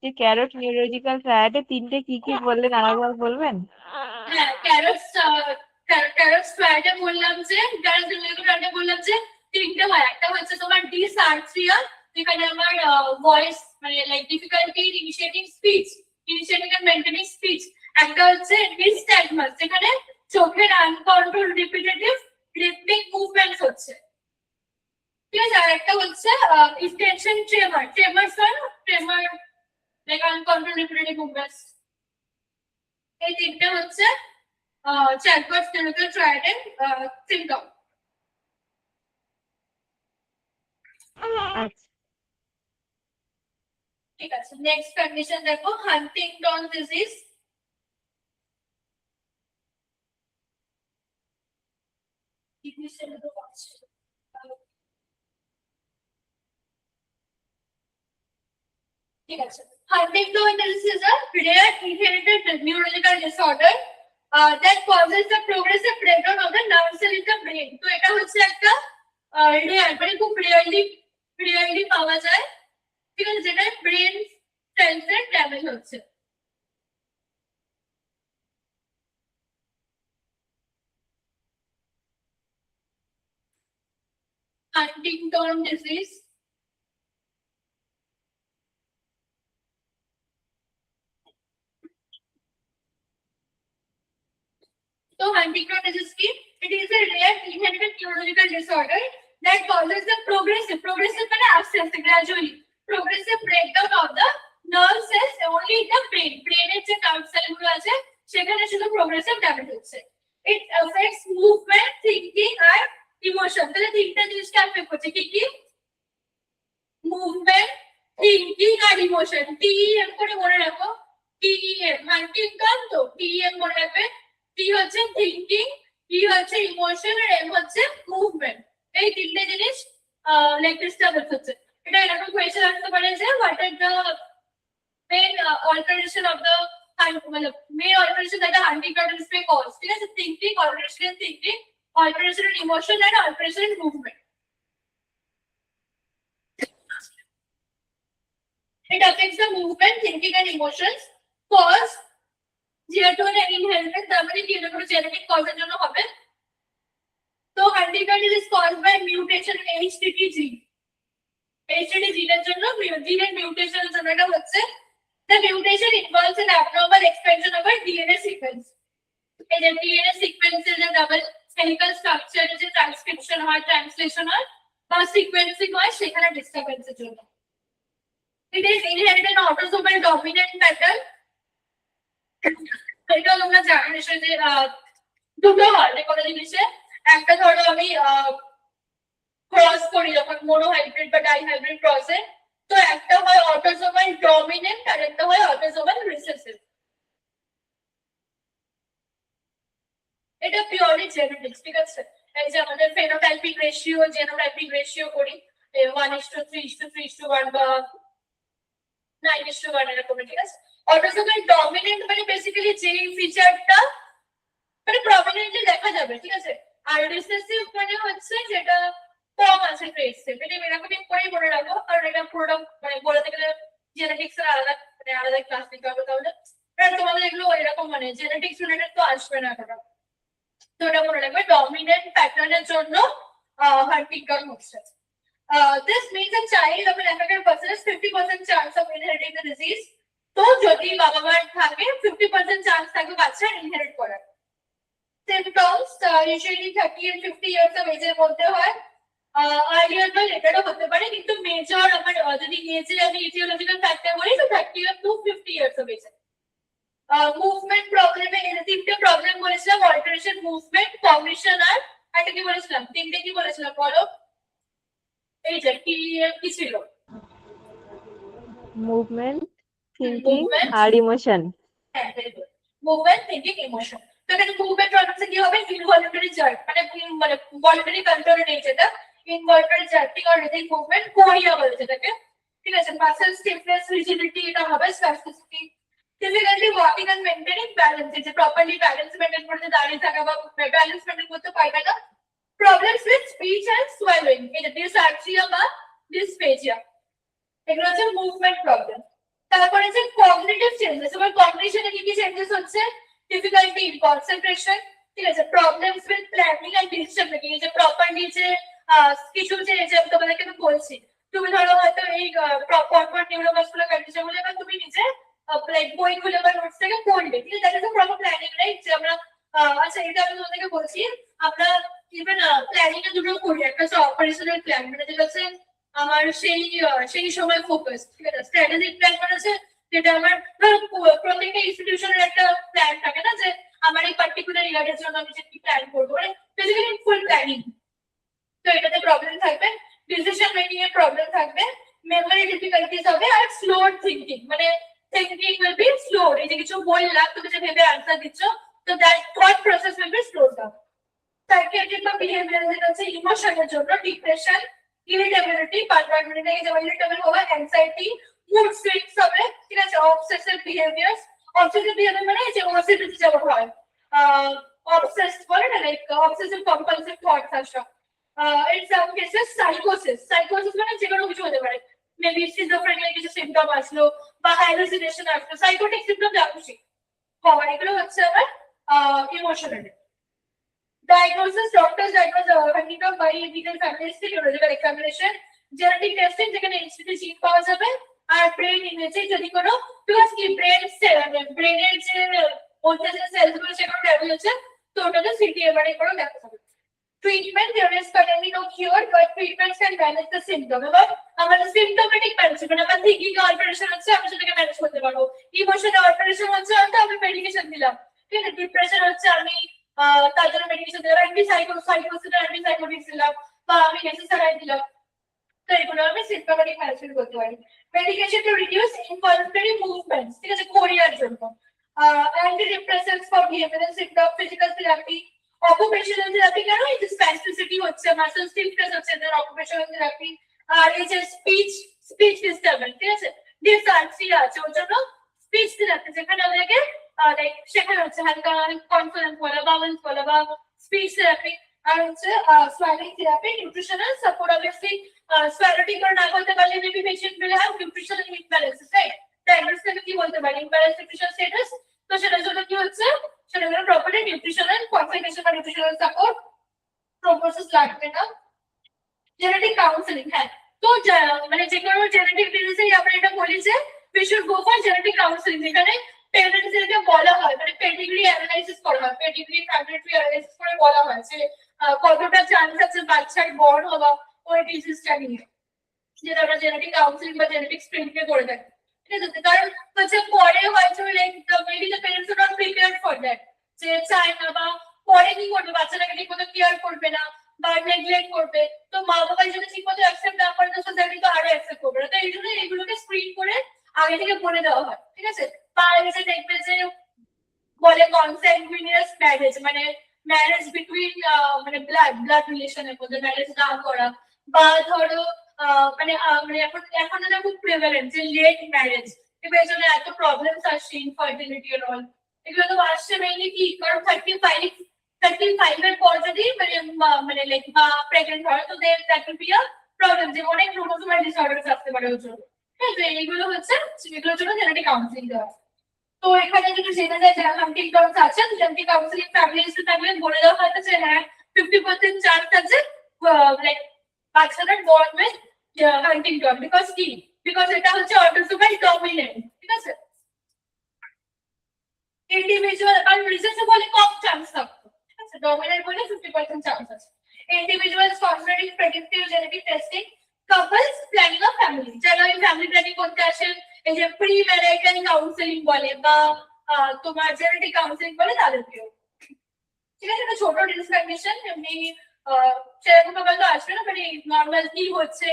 যে ক্যারোট নিউরোলজিক্যাল ট্রায়াডে তিনটে কি বললেন আরেকবার বলবেন? হ্যাঁ, ক্যারোটস ফ্রাইডে বললাম যে, ক্যারোটস ফ্রাইডে বললাম যে তিনটে হয়। একটা হচ্ছে তোমার ডিসআর্থ্রিয়া, যেখানে আমার ভয়েস মানে like difficulty initiating speech, initiating and maintaining speech. একটা হচ্ছে নিস্ট্যাগমাস, যেখানে চোখের আনকন্ট্রোল রিপিটেটিভ রিথমিক মুভমেন্টস হচ্ছে। ঠিক আছে, আর একটা হচ্ছে intention tremor, tremor like uncontrolled repetitive movements. এই তিনটে হচ্ছে চ্যাটবট ক্লিনিক্যাল ট্রায়াডের সিম্পটম। আচ্ছা, ঠিক আছে, নেক্সট কন্ডিশন দেখো, হান্টিংটন ডিজিজ। ঠিক আছে, Huntington disease is a rare inherited neurological disorder that causes the progressive breakdown of the nerve cell in the brain. তো এটা হচ্ছে একটা রেয়ার, মানে খুব রেয়ারলি পাওয়া যায়। ঠিক আছে, যেটা ব্রেন সেলসের ড্যামেজ হচ্ছে। Huntington disease. So Huntington disease কি? It is a rare inherited neurological disorder that causes the progressive মানে আস্তে আস্তে gradually progressive breakdown of the nerve cells only in the brain. Brain এর যে nerve cell গুলো আছে সেখানে শুধু progressive damage হচ্ছে। It affects movement, thinking and emotion. তাহলে তিনটা জিনিসকে affect করছে, কি? Movement, thinking আর emotion. TEM করে মনে রাখো, TEM হান্টিংটন, তো TEM মনে রাখবে। T হচ্ছে থিংকিং, E হচ্ছে ইমোশন আর M হচ্ছে মুভমেন্ট। এই তিনটে জিনিস লাইক ডিস্টার্বেন্স হচ্ছে। এটা এরকম কোয়েশ্চেন আসতে পারে যে what are the main alteration of the মানে main alteration that the Huntington disease may cause. ঠিক আছে, thinking, alteration in thinking, alteration in emotion and alteration in movement. It affects the movement, thinking and emotions, cause যেহেতু inherited, তার মানে কি এটা কোনো genetic কজের জন্য হবে। তো Huntington disease caused by mutation in HTT gene. HTT জিনের জন্য জিনের মিউটেশনের জন্য এটা হচ্ছে। The mutation involves an abnormal expansion of a DNA sequence. এই যে DNA sequence এর যে ডাবল হেলিক্যাল স্ট্রাকচার যে ট্রান্সক্রিপশন হয়, ট্রান্সলেশন হয় বা সিকোয়েন্সিং হয়, সেখানে ডিস্টারবেন্সের জন্য। It is inherited autosomal dominant pattern. এটা তোমরা জানো নিশ্চয়ই যে দুটো হয় যে কোনো জিনিসে। একটা ধরো আমি ক্রস করি যখন মোনোহাইব্রিড বা ডাইহাইব্রিড ক্রসে, তো একটা হয় অটোসোমাল ডমিনেন্ট আর একটা হয় অটোসোমাল রিসেসিভ। এটা পিওরলি জেনেটিক্স। ঠিক আছে, এই যে আমাদের ফেনোটাইপিক রেশিও, জেনোটাইপিক রেশিও করি 1:3:3:1 বা 9:1 এরকম। ঠিক আছে, অটোসোমাল ডমিনেন্ট মানে বেসিক্যালি যে ফিচারটা মানে প্রমিনেন্টলি দেখা যাবে। ঠিক আছে, আর রিসেসিভ মানে হচ্ছে যেটা কম আছে ট্রেটস। এটা এরকম করেই মনে রাখো, কারণ এটা পুরোটা মানে বলতে গেলে জেনেটিক্স এর আলাদা মানে আলাদা ক্লাস নিতে হবে। তাহলে তোমাদের এগুলো এরকম মানে জেনেটিক্স রিলেটেড তো আসবে না এটা। তো এটা মনে রাখবে ডমিনেন্ট প্যাটার্নের জন্য হান্টিংটন হচ্ছে। This means a child of an affected person has 50% chance of inheriting the disease. তো যদি বাবা মার থাকে 50% চান্স থাকবে বাচ্চা ইনহেরিট করার। Symptoms usually 30 and 50 years of age এর মধ্যে হয়। আর্লিয়ার বা লেটারও হতে পারে, কিন্তু মেজর আমার যদি এজে আমি ইটিওলজিক্যাল ফ্যাক্টর বলি তো 30 to 50 years of age। Movement প্রবলেমে এই তিনটে প্রবলেম বলেছিলাম, অল্টারেশন, মুভমেন্ট, কগনিশন আর একটা কি বলেছিলাম, তিনটে কি বলেছিলাম বলো? এই যে কি ছিল Movement, thinking, মুভমেন্ট, আর ইমোশন। হ্যাঁ very good, movement, thinking, emotion. তো এখানে মুভমেন্ট প্রবলেমসে কি হবে, ইনভলিউন্টারি জার্ক, মানে ভলিউন্টারি কন্ট্রোলে নেই যেটা, involuntary jerking or rigid movement, chorea বলে যেটাকে, ঠিক আছে। মাসেল স্টিফনেস, রিজিডিটি এটা হবে, spasticity, difficulty walking and maintaining balance, যে প্রপারলি ব্যালেন্স মেইনটেইন করতে দাঁড়িয়ে থাকা বা ব্যালেন্স মেইনটেইন করতে পারবে না, problems with speech and swallowing, এটা ডিসআর্থ্রিয়া বা ডিসফেজিয়া, এগুলো হচ্ছে মুভমেন্ট প্রবলেম। তারপরে যে কগনিটিভ চেঞ্জেস, এবার কগনিশনে কি কি চেঞ্জেস হচ্ছে, ডিফিকাল্টি ইন কনসেন্ট্রেশন, ঠিক আছে, problems with planning and decision making, যে প্রপারলি যে কিছু যে তোমাদেরকে আমি বলছি, তুমি ধরো হয়তো এই প্রপার নিউরোমাসকুলার কন্ডিশন গুলো এবার তুমি নিজে লাইক বই খুলে বা নোটস থেকে পড়বে, ঠিক আছে, that is a proper planning, right? যে আমরা আচ্ছা এটা আমি তোমাদেরকে বলছি, আমরা ইভেন প্ল্যানিং এ দুটো করি, একটা হচ্ছে অপারেশনাল প্ল্যান, মানে যেটা হচ্ছে আমার সেই সময় ফোকাস, ঠিক আছে। স্ট্র্যাটেজিক প্ল্যান মানে হচ্ছে যেটা আমার প্রত্যেকটা ইনস্টিটিউশনের একটা প্ল্যান থাকে না, যে আমার এই পার্টিকুলার ইয়ারের জন্য আমি যে কি প্ল্যান করবো, মানে বেসিক্যালি ফুল প্ল্যানিং। তো এটাতে প্রবলেম থাকবে, ডিসিশন মেকিং এর প্রবলেম থাকবে, মেমোরি ডিফিকাল্টিজ হবে, আর স্লো থিংকিং, মানে থিংকিং উইল বি স্লো, এই যে কিছু বললাম তুমি যে ভেবে আনসার দিচ্ছ, তো that thought process will be slow down. Psychiatric বা বিহেভিয়ারাল যেটা হচ্ছে ইমোশনের জন্য, ডিপ্রেশন, ইরিটেবিলিটি, পারমানেন্ট যেমন ইরিটেবল হওয়া, অ্যাংজাইটি, মুড সুইংস হবে, ঠিক আছে, অবসেসিভ বিহেভিয়ার্স, অবসেসিভ বিহেভিয়ার মানে যে ওসিডি যেমন হয়, অবসেসড বলে না, লাইক অবসেসিভ কম্পালসিভ থটস আসা, ইন সাম কেসেস সাইকোসিস, সাইকোসিস মানে যে কোনো কিছু হতে পারে, মেবি সিজোফ্রেনিয়ার কিছু সিম্পটম আসলো বা হ্যালুসিনেশন আসলো, সাইকোটিক সিম্পটম যাচ্ছে হওয়ার, এগুলো হচ্ছে আমার emotional. Diagnosis, doctors diagnose Huntington by medical family history, neurological examination, genetic testing যেখানে ইনস্টিটিউট জিন পাওয়া যাবে, আর ব্রেন ইমেজে যদি কোনো, বিকজ কি ব্রেন সেল, ব্রেনের যে মধ্যে যে সেলগুলো সেগুলো ড্যামেজ হচ্ছে, তো ওটাতে সিটি এমআরআই করে দেখা যাবে। Treatment, there is currently no cure, but treatments can manage the symptom. এবার আমাদের সিম্পটোমেটিক ম্যানেজমেন্ট, মানে আমার থিঙ্কিং অল্টারেশন হচ্ছে, আমি সেটাকে ম্যানেজ করতে পারবো, ইমোশনাল অল্টারেশন হচ্ছে হয়তো আমি মেডিকেশন দিলাম, ঠিক আছে, ডিপ্রেশন হচ্ছে আমি তার জন্য মেডিকেশন দিলাম, অ্যান্টিসাইকোটিক্স দিলাম, বা আমি নেসেসারাইড দিলাম, তো এগুলো আমি সিম্পটোমেটিক ম্যানেজমেন্ট করতে পারি। মেডিকেশন টু রিডিউস ইনভলুন্টারি মুভমেন্টস, ঠিক আছে, কোরিয়ার জন্য, anti depressants for behavioural symptom, physical therapy, occupational therapy, কেন এই যে স্প্যাস্টিসিটি হচ্ছে, মাসল স্টিফনেস হচ্ছে, এদের অকুপেশনাল থেরাপি, আর এই যে স্পিচ ডিস্টারবেন্স, ঠিক আছে, ডিসআর্থ্রিয়া আছে, ওর জন্য স্পিচ থেরাপি, যেখানে ওদেরকে লাইক শেখানো হচ্ছে হালকা কনফিডেন্স বলা, বাউন্স বলা, বা স্পিচ থেরাপি, আর হচ্ছে swallowing therapy, nutritional support, obviously swallowing করে না করতে পারলে maybe patient will have nutritional ইমব্যালেন্সেস, right? Diagnose থেকে কি বলতে পারি, ইমব্যালেন্স নিউট্রিশনাল স্ট্যাটাস, তো সেটার জন্য কি হচ্ছে, সেটার জন্য প্রপারলি নিউট্রিশনাল কনসালটেশন বা নিউট্রিশনাল সাপোর্ট প্রপোজেস লাগবে না। জেনেটিক কাউন্সেলিং, হ্যাঁ, তো মানে যে কোনো জেনেটিক ডিজিজে আমরা এটা বলি যে we should go for genetic counseling, যেখানে প্যারেন্টসদেরকে বলা হয়, মানে পেডিগ্রি অ্যানালাইসিস করা হয়, পেডিগ্রি ফ্যামিলি ট্রি অ্যানালাইসিস করে বলা হয় যে কতটা চান্স আছে বাচ্চার বর্ন হওয়া ওই ডিজিজটা নিয়ে, যেটা আমরা জেনেটিক কাউন্সেলিং বা জেনেটিক স্ক্রিনিং এ করে থাকি, ঠিক আছে। কারণ হচ্ছে পরে হয়তো like maybe the parents are not prepared for that, যে চায় না, বা পরে কি করবে, বাচ্চাটাকে ঠিক মতো কেয়ার করবে না বা নেগলেক্ট করবে, তো মা বাবা যদি ঠিক মতো অ্যাকসেপ্ট না করে, তো সোসাইটি তো আরো অ্যাকসেপ্ট করবে না, তো এই জন্য এগুলোকে স্ক্রিন করে আগে থেকে বলে দেওয়া হয়, ঠিক আছে। বা এসে দেখবে যে বলে কনসেন্টুইনিয়াস ম্যারেজ, মানে ম্যারেজ বিটুইন মানে ব্লাড রিলেশনের মধ্যে ম্যারেজ না করা, বা ধরো মানে এখন এটা খুব প্রিভ্যালেন্ট যে লেট ম্যারেজ, এবার এর জন্য এত প্রবলেমস আসছে, ইনফার্টিলিটি এর অল, এগুলো তো আসছে মেইনলি কি, কারণ 35 এর পর যদি মানে লাইক প্রেগনেন্ট হয়, তো that will be a problem, যে অনেক ক্রোমোসোমাল ডিসঅর্ডারস আসতে পারে ওর জন্য, ঠিক আছে। এইগুলো হচ্ছে এগুলোর জন্য জেনেটিক কাউন্সেলিং দেওয়া। তো এখানে যদি জেনে যায় যে হান্টিংটনস আছে, জেনেটিক কাউন্সেলিং ফ্যামিলি হিস্ট্রি থাকলে বলে দেওয়া হয় যে হ্যাঁ 50% চান্স আছে লাইক বাচ্চাদের বর্ন উইথ হান্টিংটন, বিকজ কি, বিকজ এটা হচ্ছে অটোসোমাল ডমিনেন্ট, ঠিক আছে। ইন্ডিভিজুয়াল আর রিসার্চ বলে কম চান্স থাকতো, ঠিক আছে, ডমিনেন্ট বলে 50% চান্স আছে। Individuals concentrating predictive genetic testing, couples planning of family, যারা ওই ফ্যামিলি প্ল্যানিং করতে আসেন, এই যে প্রি ম্যারিটাল কাউন্সেলিং বলে বা তোমার জেনেটিক কাউন্সেলিং বলে, তাদেরকেও, ঠিক আছে। একটা ছোট ডিসক্রিমিনেশন, এমনি সেরকম ভাবে তো আসবে না, মানে নর্মাল কি হচ্ছে,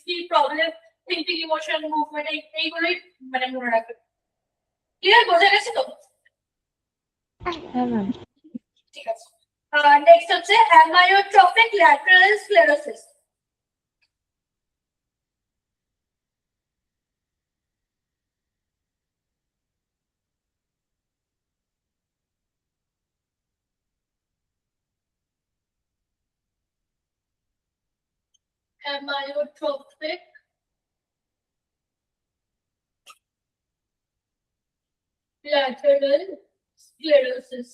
কি প্রবলেম থিঙ্কিং ইমোশন মুভমেন্ট এইগুলোই মানে মনে রাখবে ক্লিয়ার বোঝা গেছে তো হ্যাঁ ম্যাম ঠিক আছে নেক্সট হচ্ছে amyotrophic lateral sclerosis amyotrophic lateral sclerosis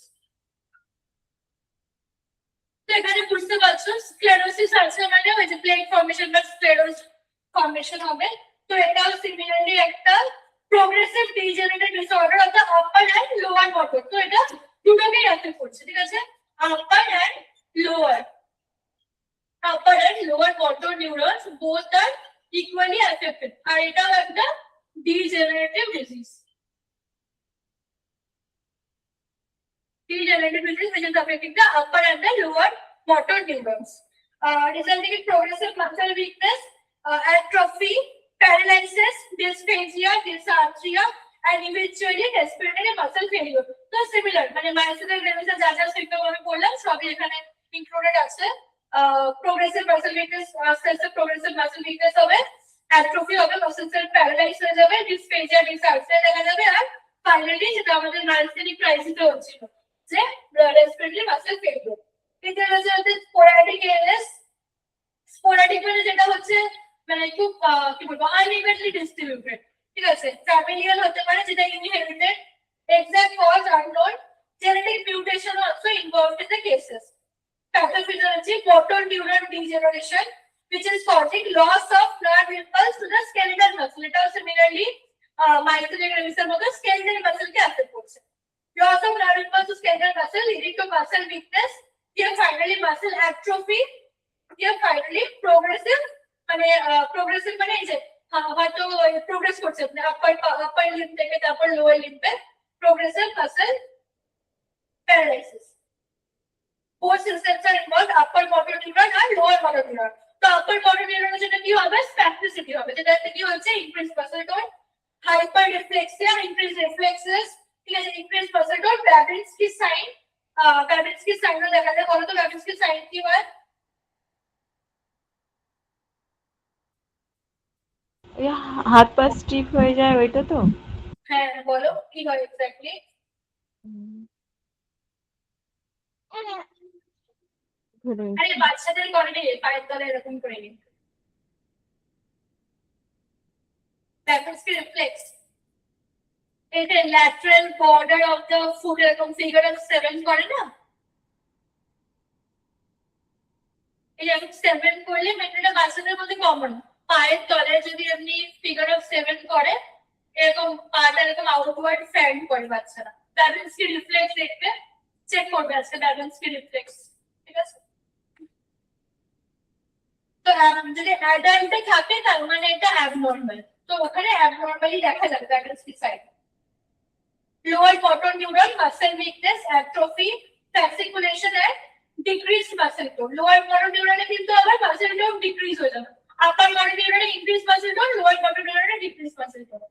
তো এখানে বুঝতে পারছো স্ক্লেরোসিস আছে মানে ওই যে প্লেক ফর্মেশন বা স্ক্লেরোস ফর্মেশন হবে তো এটাও সিমিলারলি একটা progressive degenerative disorder of the upper and lower motor তো এটা দুটোকেই অ্যাফেক্ট করছে ঠিক আছে upper and lower upper and lower motor neurons both are equally affected আর এটাও একটা degenerative disease which is affecting the upper and the lower motor neurons resulting in progressive muscle weakness atrophy paralysis dysphagia dysarthria and eventually respiratory muscle failure তো similar মানে myasthenia gravis যা যা symptom আমি বললাম সবই এখানে included আছে progressive muscle weakness progressive muscle weakness হবে atrophy হবে muscle cell paralysis হয়ে যাবে dysphagia dysarthria দেখা যাবে আর finally যেটা আমাদের myasthenic crisis হচ্ছিল যে respiratory muscle failure এটা হচ্ছে sporadic ALS sporadic মানে যেটা হচ্ছে মানে খুব কি বলবো unevenly distributed ঠিক আছে familial হতে পারে যেটা inherited exact cause unknown genetic mutation also involved in the cases pathophysiology motor neuron degeneration which is causing loss of nerve impulse to the skeletal muscle এটা similarly myasthenia gravis এর মতো skeletal muscle কে affect করছে loss of nerve impulse to skeletal muscle leading to muscle weakness here finally muscle atrophy here finally progressive মানে progressive মানে এই যে হয়তো progress করছে আপনি আপার লিম্ব থেকে তারপর lower লিম্বে progressive muscle paralysis both systems are involved upper motor neuron and lower motor neuron তো upper motor neuron এর জন্য কি হবে spasticity হবে যেটা কি হচ্ছে increased muscle tone hyperreflexia increased reflexes ঠিক আছে increased muscle tone Babinski sign দেখা যায় বলো তো Babinski sign কি হয় হাত পা স্টিফ হয়ে যায় ওইটা তো হ্যাঁ বলো কি হয় এক্স্যাক্টলি আরে বাচ্চাদের করে নি পায়ের তলে এরকম করে নি Babinski reflex এই যে lateral border of the foot এরকম figure of 7 করে না এই যে 7 করলে মেয়েটা বাচ্চাদের মধ্যে কমন পায়ের তলে যদি আপনি ফিগার অফ 7 করে এরকম পাটা এরকম আউটওয়ার্ড ফ্যান করে বাচ্চারা Babinski রিফ্লেক্স দেখবে চেক করবে আজকে Babinski রিফ্লেক্স ঠিক আছে তো যদি অ্যাডাল্টে থাকে তার মানে এটা অ্যাবনর্মাল তো ওখানে অ্যাবনর্মালি দেখা যাবে Babinski side lower motor neuron muscle weakness atrophy fasciculation and decreased muscle tone lower motor neuron এ কিন্তু আবার muscle tone decrease হয়ে যাবে upper motor neuron A increased muscle tone lower motor neuron A decreased muscle tone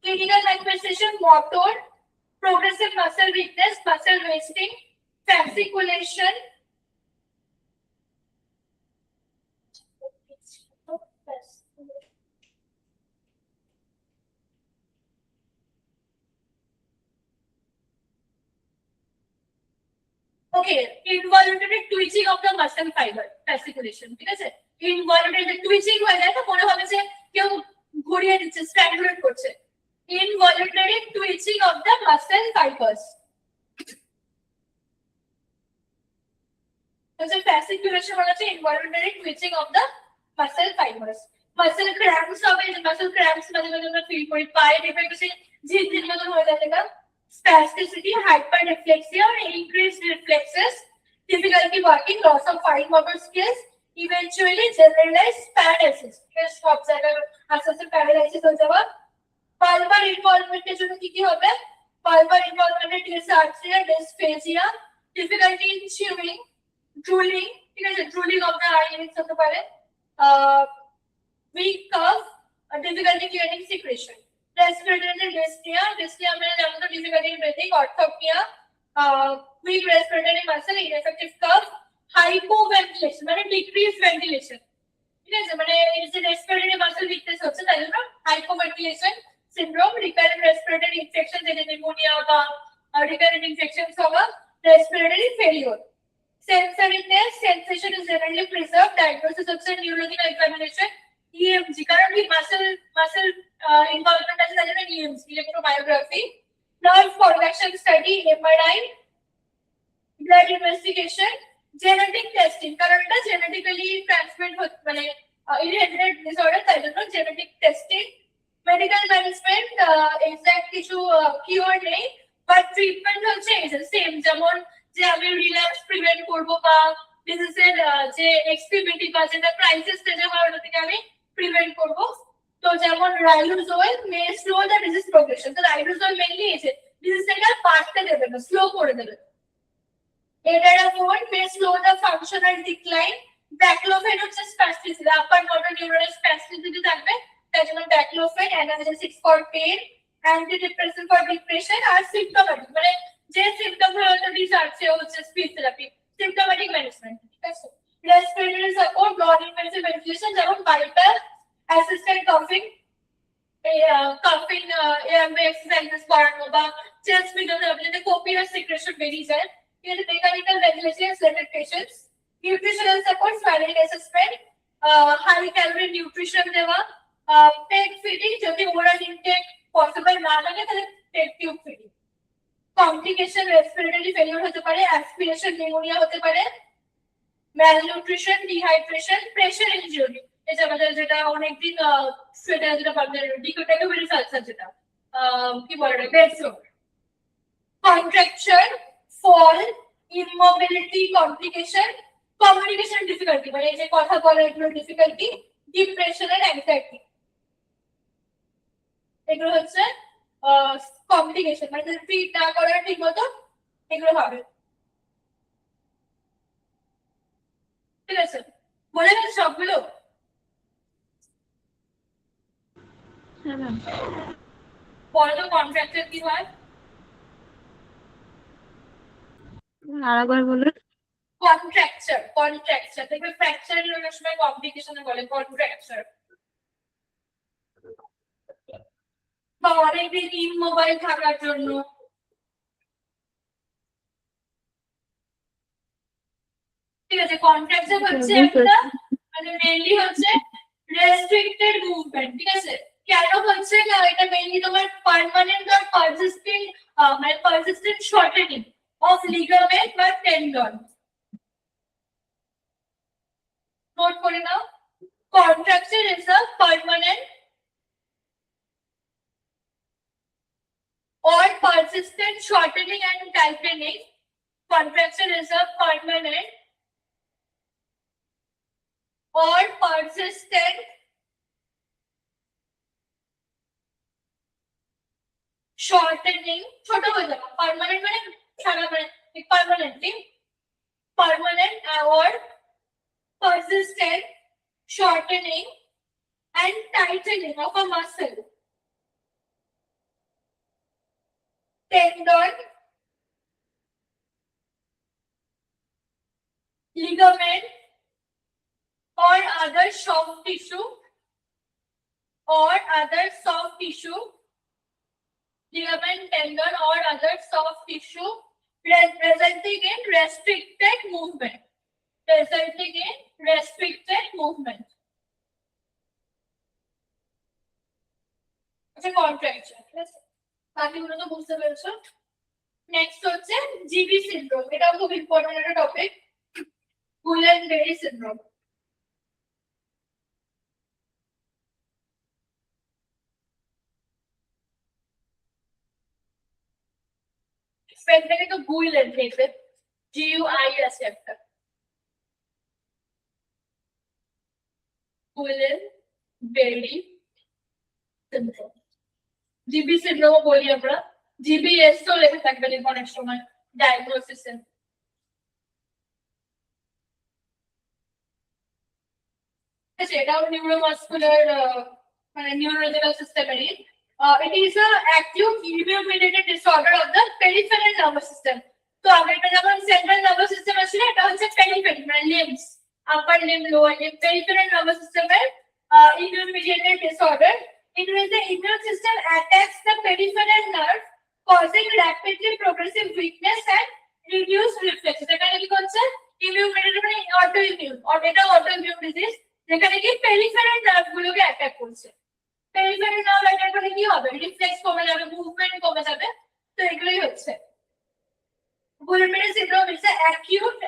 clinical manifestation motor progressive muscle weakness muscle wasting fasciculation Okay, involuntary twitching of the muscle fiber, fasciculation, ঠিক আছে? Involuntary twitching হয়ে যায় তো মনে হবে যে কেউ ঘুরিয়ে দিচ্ছে, strangulate করছে। Involuntary twitching of the muscle fibers. So fasciculation হচ্ছে involuntary twitching of the muscle fibers. Muscle cramps হবে, muscle cramps মাঝে মাঝে আমরা ফিল করি পায়ে ডিফেক্ট ঝিনঝিন মতো হয়ে যায় এটা spasticity, hyperreflexia, increased reflexes, difficulty working, loss of fine motor skills, eventually generalized paralysis. Here's সব জায়গায় আস্তে paralysis হয়ে যাওয়া bulbar involvement এর জন্য কি হবে bulbar involvement এর dysarthria, dysphagia, difficulty in chewing, drooling ঠিক আছে drooling of the eyelids হতে পারে weak cough, difficulty clearing secretion. Respiratory dyspnea, dyspnea মানে যেমন difficulty in breathing, orthopnea, weak respiratory muscle, ineffective cough, hypoventilation মানে decreased ventilation. ঠিক আছে, মানে এই যে respiratory muscle weakness হচ্ছে তাই জন্য hypoventilation syndrome, recurrent respiratory infection যেটা pneumonia বা recurrent infections হওয়া, respiratory failure. Sensoriness, sensation is generally preserved. Diagnosis হচ্ছে neurological examination, EMG কারণ কি muscle involvement আছে তাই জন্য EMG, electromyography, nerve conduction study, MRI, blood investigation, genetic testing কারণ এটা genetically transmitted মানে inherited disorder তাই জন্য genetic testing, medical management, exact কিছু কিওর নেই বাট ট্রিটমেন্ট হচ্ছে সেম, যেমন যে আমি রিল্যাপস প্রিভেন্ট করব বা ডিজিজের যে এক্সট্রিমিটি বা যেটা ক্রাইসিস স্টেজে হয় ওটা থেকে আমি প্রিভেন্ট করব। তো যেমন রাইলোজোল মে স্লো দ্য ডিজিজ প্রোগ্রেশন, তো রাইলোজোল মেইনলি এসে ডিজিজটাকে বাড়তে দেবে না, স্লো করে দেবে। Edaravone may slow the functional decline, baclofen হচ্ছে স্প্যাস্টিসিটি, আপার মোটর নিউরনের স্প্যাস্টিসিটি থাকবে তাই জন্য baclofen, analgesics for pain, antidepressant for depression আর সিম্পটোম্যাটিক মানে যে সিম্পটম হয়তো আছে হচ্ছে স্পিচ থেরাপি, সিম্পটোম্যাটিক ম্যানেজমেন্ট। ঠিক আছে, respiratory support, non invasive ventilation যেমন বাইপাস, অ্যাসিস্ট্যান্ট কাফিং, কাফিং এয়ারওয়ে এক্সারসাইজেস করানো বা চেস্ট ফিজিওথেরাপি যাতে কোপিয়াস সিক্রেশন বেরিয়ে যায়। ঠিক আছে, mechanical ventilation selected patients, nutritional support, swallow assessment, high calorie nutrition দেওয়া, পেট ফিডিং যদি ওরাল ইনটেক পসিবল না থাকে তাহলে PEG tube feeding. Complication respiratory failure হতে পারে, অ্যাসপিরেশন নিউমোনিয়া হতে পারে, ম্যালনিউট্রিশন, ডিহাইড্রেশন, প্রেশার ইনজুরি, এটা আমাদের যেটা অনেকদিন সেটা যেটা আমাদের ডিকোটাইভেরি সালসার যেটা কি বলে বেড সোর, কন্ট্রাকচার, ফল, ইমমোবিলিটি কমপ্লিকেশন, কমিউনিকেশন ডিফিকাল্টি মানে এই যে কথা বলার এগুলো ডিফিকাল্টি, ডিপ্রেশন এন্ড অ্যাংজাইটি, এগুলো হচ্ছে কমপ্লিকেশন মানে যদি ফিট না করার ঠিক মতো এগুলো হবে। ঠিক আছে, বলে গেছে সবগুলো? হ্যাঁ ম্যাম। বলো কন্ট্রাকচার কি হয়? আরেকবার বলুন। কন্ট্রাকচার দেখবে ফ্র্যাকচারের অনেক সময় কমপ্লিকেশনে বলে কন্ট্রাকচার। বা অনেকদিন ইমমোবাইল থাকার জন্য। ঠিক আছে, কন্ট্রাকচার হচ্ছে একটা মানে মেইনলি হচ্ছে রেস্ট্রিক্টেড মুভমেন্ট। ঠিক আছে, কেন হচ্ছে না এটা মেইনলি তোমার পার্মানেন্ট আর পারসিস্টেন্ট শর্টেনিং অফ লিগামেন্ট বা টেন্ডন। নোট করে নাও, contracture is a permanent or persistent shortening and tightening. Contraction is a permanent or persistent shortening. ছোট হয়ে যাবে, permanent মানে সারা মানে permanently, permanent or persistent shortening and tightening of a muscle, tendon, ligament or other soft tissue ligament, tendon or other soft tissue resulting in restricted movement. It's a contraction. বাকিগুলো তো বুঝতে পেরেছো। Next হচ্ছে GB syndrome, এটাও খুব important একটা topic, গুলেন-বেরি syndrome. Spell থেকে তো গুইলেন লিখবে, GUI আছে একটা, গুলেন-বেরি সিনড্রোম। জিবি সিনড্রোম বলি আমরা, জিবিএস তো লেখা থাকবে অনেক সময় ডায়াগনোসিসে। এটাও neuromuscular neurological system. It is a acute immune-mediated disorder of the peripheral nervous system. So আগেরটা যেমন central nervous system ছিল, এটা হচ্ছে periphery, মানে limbs, upper limb, lower limb, peripheral nervous system immune-mediated disorder. In which the immune system attacks the peripheral nerve, causing rapidly progressive weakness and reduced reflexes. এখানে কি হচ্ছে immune-mediated মানে autoimmune, এটা autoimmune disease, যেখানে কি peripheral nerve গুলোকে attack করছে। peripheral nerve attack করলে কি হবে? রিফ্লেক্স কমে যাবে, মুভমেন্ট কমে যাবে, তো এগুলোই হচ্ছে। Guillotin syndrome is an acute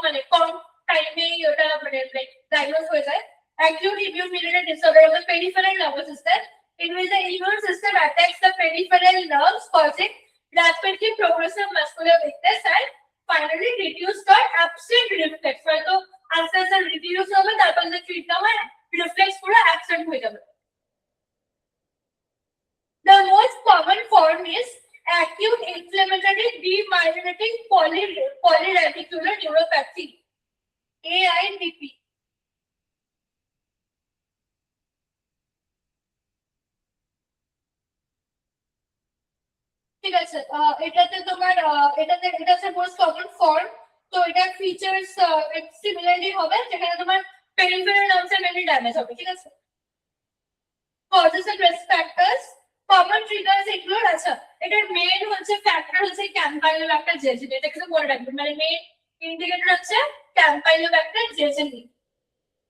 মানে কম টাইমে ওটা মানে লাইক ডায়াগনোজ হয়ে যায়। Acute immune-mediated disorder of the peripheral nervous system, in which the immune system attacks the peripheral nerves, causing rapidly progressive muscular weakness and finally reduced or absent reflex. হয়তো আস্তে আস্তে reduce হবে, তারপর যে treat না হয় রিফ্লেক্স পুরো absent হয়ে যাবে। The most common form is acute inflammatory demyelinating polyradicular neuropathy, AIDP. ঠিক আছে, এটাতে তোমার এটা হচ্ছে মোস্ট কমন ফর্ম। তো এটার ফিচার্স সিমিলারলি হবে, যেখানে তোমার পেরিফেরাল নার্ভস মেনলি ড্যামেজ হবে। ঠিক আছে, causes and risk factors, common triggers include. আচ্ছা, এটার মেইন হচ্ছে ফ্যাক্টর হচ্ছে ক্যাম্পাইলোব্যাক্টার জেজেনি, এটা কিছু মনে রাখবেন, মানে মেইন ইন্ডিকেটর হচ্ছে ক্যাম্পাইলোব্যাক্টার জেজেনি।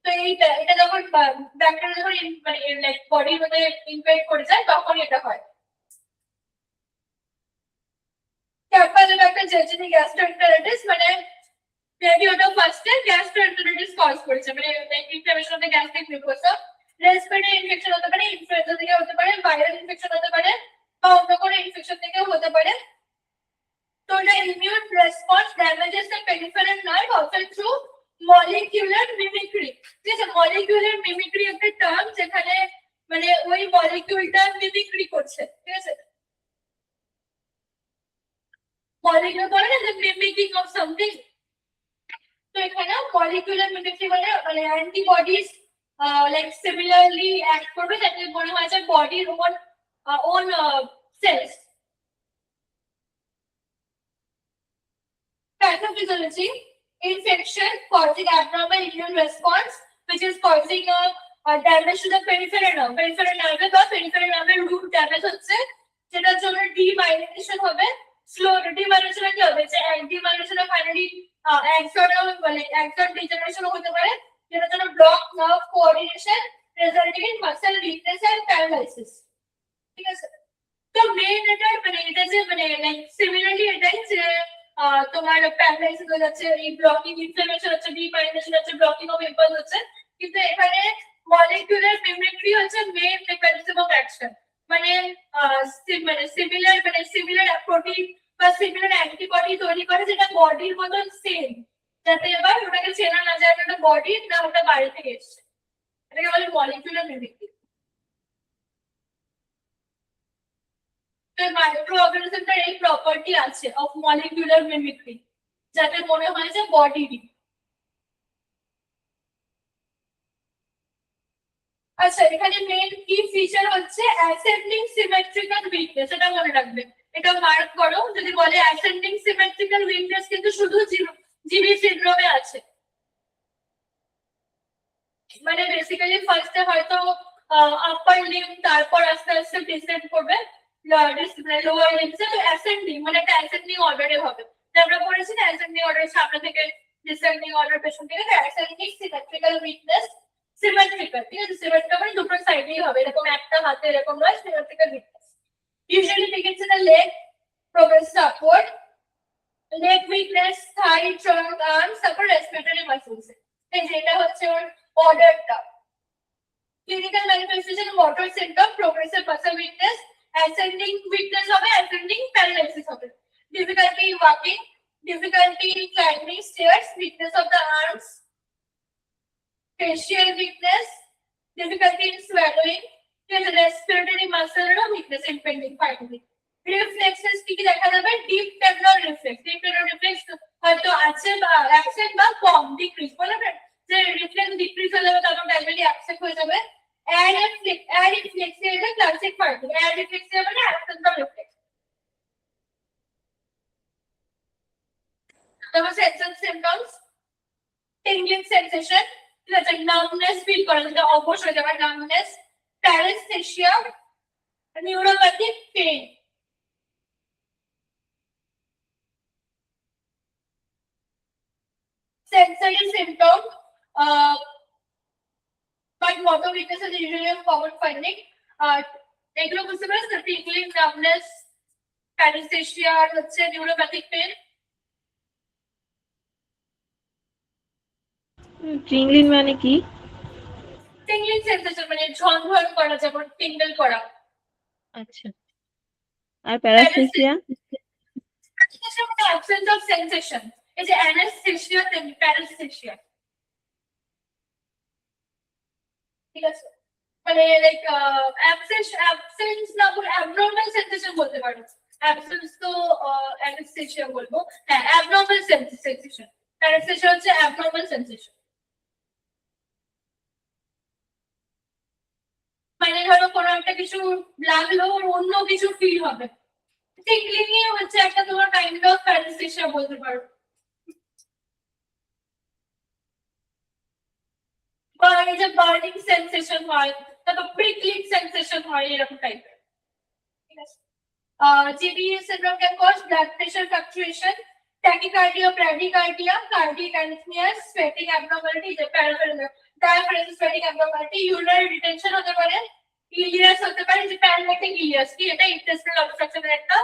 তো এটা যখন ব্যাকটেরিয়া যখন মানে লাইক বডির মধ্যে ইনভেড করে যায় তখন এটা হয়। Campylobacter jejuni gastroenteritis মানে মেবি ওটা ফার্স্টে গ্যাস্ট্রোএন্টেরাইটিস কজ করেছে, মানে inflammation of the gastric mucosa. Respiratory infection হতে পারে, ইনফ্লুয়েঞ্জা থেকে হতে পারে, ভাইরাল ইনফেকশন হতে পারে, বা অন্য কোনো ইনফেকশন থেকেও হতে পারে। তো এটা immune response damages the peripheral nerve often through molecular mimicry. ঠিক আছে, মলিকিউলার মিমিক্রি একটা টার্ম, যেখানে মানে ওই মলিকিউলটা মিমিক্রি করছে। ঠিক আছে, molecular বলে না, the mimicking of something। তো এখানে molecular mimicry বলে মানে অ্যান্টিবডিজ লাইক সিমিলারলি অ্যাক্ট করবে, যাতে মনে হয় যে বডির own cells. Pathophysiology, infection causing abnormal immune response, which is causing a damage to the peripheral nerve. Peripheral nerve বা peripheral nerve root damage হচ্ছে, যেটার জন্য demyelination হবে। স্লো ডিমাইলিনেশন কি হবে, যে ডিমাইলিনেশন ফাইনালি এক্সটার্নাল মানে এক্সটার্নাল ডিজেনারেশন হতে পারে, যেটার জন্য block nerve coordination resulting in muscle weakness and paralysis. ঠিক আছে, তো মেইন এটা মানে এটা যে মানে লাইক সিমিলারলি এটাই যে তোমার প্যারালাইসিস হয়ে যাচ্ছে, এই ব্লকিং ইনফ্লামেশন হচ্ছে, ডিমাইলিনেশন হচ্ছে, ব্লকিং অফ ইম্পালস হচ্ছে, কিন্তু এখানে মলিকিউলার মিমিক্রি হচ্ছে মেইন মেকানিজম অফ অ্যাকশন। মানে সিমিলার প্রোটিন বা সিমিলার অ্যান্টিবডি তৈরি করে, যেটা বডির মতন সেম, যাতে এবার ওটাকে চেনা না যায় ওটা বডির না ওটা বাইরে থেকে এসছে। এটাকে বলে মলিকিউলার মিমিক্রি। তো মাইক্রো অর্গানিজমটার এই প্রপার্টি আছে অফ মলিকিউলার মিমিক্রি, যাতে মনে হয় যে বডিরই। আচ্ছা, এখানে মেইন কি ফিচার হচ্ছে অ্যাসেন্ডিং সিমেট্রিক্যাল উইকনেস, এটা মনে রাখবে, এটা মার্ক করো। যদি বলে অ্যাসেন্ডিং সিমেট্রিক্যাল উইকনেস কিন্তু শুধু জিবি সিনড্রোমে আছে, মানে বেসিক্যালি ফার্স্টে হয়তো আপার লিম্ব, তারপর আস্তে আস্তে ডিসেন্ড করবে লোয়ার লিম্বসে। তো অ্যাসেন্ডিং মানে একটা অ্যাসেন্ডিং অর্ডারে হবে, আমরা পড়েছি না অ্যাসেন্ডিং অর্ডার সামনে থেকে ডিসেন্ডিং অর্ডার পেছন থেকে। অ্যাসেন্ডিং সিমেট্রিক্যাল উইকনেস, সিমেট্রিক্যাল, ঠিক আছে, সিমেট্রিক্যাল মানে দুটো সাইডেই হবে, এরকম একটা হাতে এরকম নয়, symmetrical weakness. Usually begins in the leg, progresses upward. Leg weakness, thigh, trunk, arms, upper respiratory muscles. এটা হচ্ছে ওর অর্ডারটা। Clinical manifestation, motor symptom, progressive muscle weakness, ascending weakness হবে, ascending paralysis হবে, difficulty in walking, difficulty in climbing stairs, weakness of the arms, facial weakness, difficulty in swallowing, respiratory muscle weakness impending finally. Reflexes কি দেখা যাবে, deep temporal reflex, deep temporal reflex হয়তো আছে বা absent বা কম decrease, বলে যে রিফ্লেক্স ডিক্রিজ হলে তখন ডাইরেক্টলি অ্যাবসেন্ট হয়ে যাবে। ফিল করা, যেটা অবশ হয়ে যাবে, numbness, paraesthesia, neuropathic pain. Sensory symptom, but motor weakness is usually a common finding. এগুলো বুঝতে পারছ, tingling, numbness, প্যারাস্থেশিয়া আর হচ্ছে নিউরোপ্যাথিক পেইন। টিংলিং মানে কি? tingling sensation মানে ঝনঝন করা, যেমন টিঙ্গল করা। আচ্ছা, আর প্যারাস্থেশিয়া? প্যারাস্থেশিয়া মানে absence of sensation, এই যে অ্যানাস্থেশিয়া তেমনি প্যারাস্থেশিয়া, ঠিক আছে? মানে লাইক অ্যাবসেন্স না বলে অ্যাবনর্মাল সেন্সেশন বলতে পারো। অ্যাবসেন্স তো অ্যানাস্থেশিয়া বলবো, হ্যাঁ অ্যাবনর্মাল সেন্সেশন, প্যারাস্থেশিয়া হচ্ছে অ্যাবনর্মাল সেন্সেশন। মানে ধরো কোনো একটা কিছু লাগলো, অন্য কিছু ফিল হবে, টিংলিং হচ্ছে একটা তোমার কাইন্ড অফ প্যারাস্থেশিয়া বলতে পারো। বা এই যে বার্নিং সেন্সেশন হয়, তারপর প্রিকলিং সেন্সেশন হয়, এরকম টাইপের, ঠিক আছে? GBE syndrome can cause blood pressure fluctuation, tachycardia, bradycardia, cardiac arrhythmia, sweating abnormality, diaphragm sweating abnormality, urinary retention হতে পারে, ইলিয়াস হতে পারে, যে প্যারালাইটিক ইলিয়াস কি, এটা ইন্টেস্টাইনাল অবস্ট্রাকশনের একটা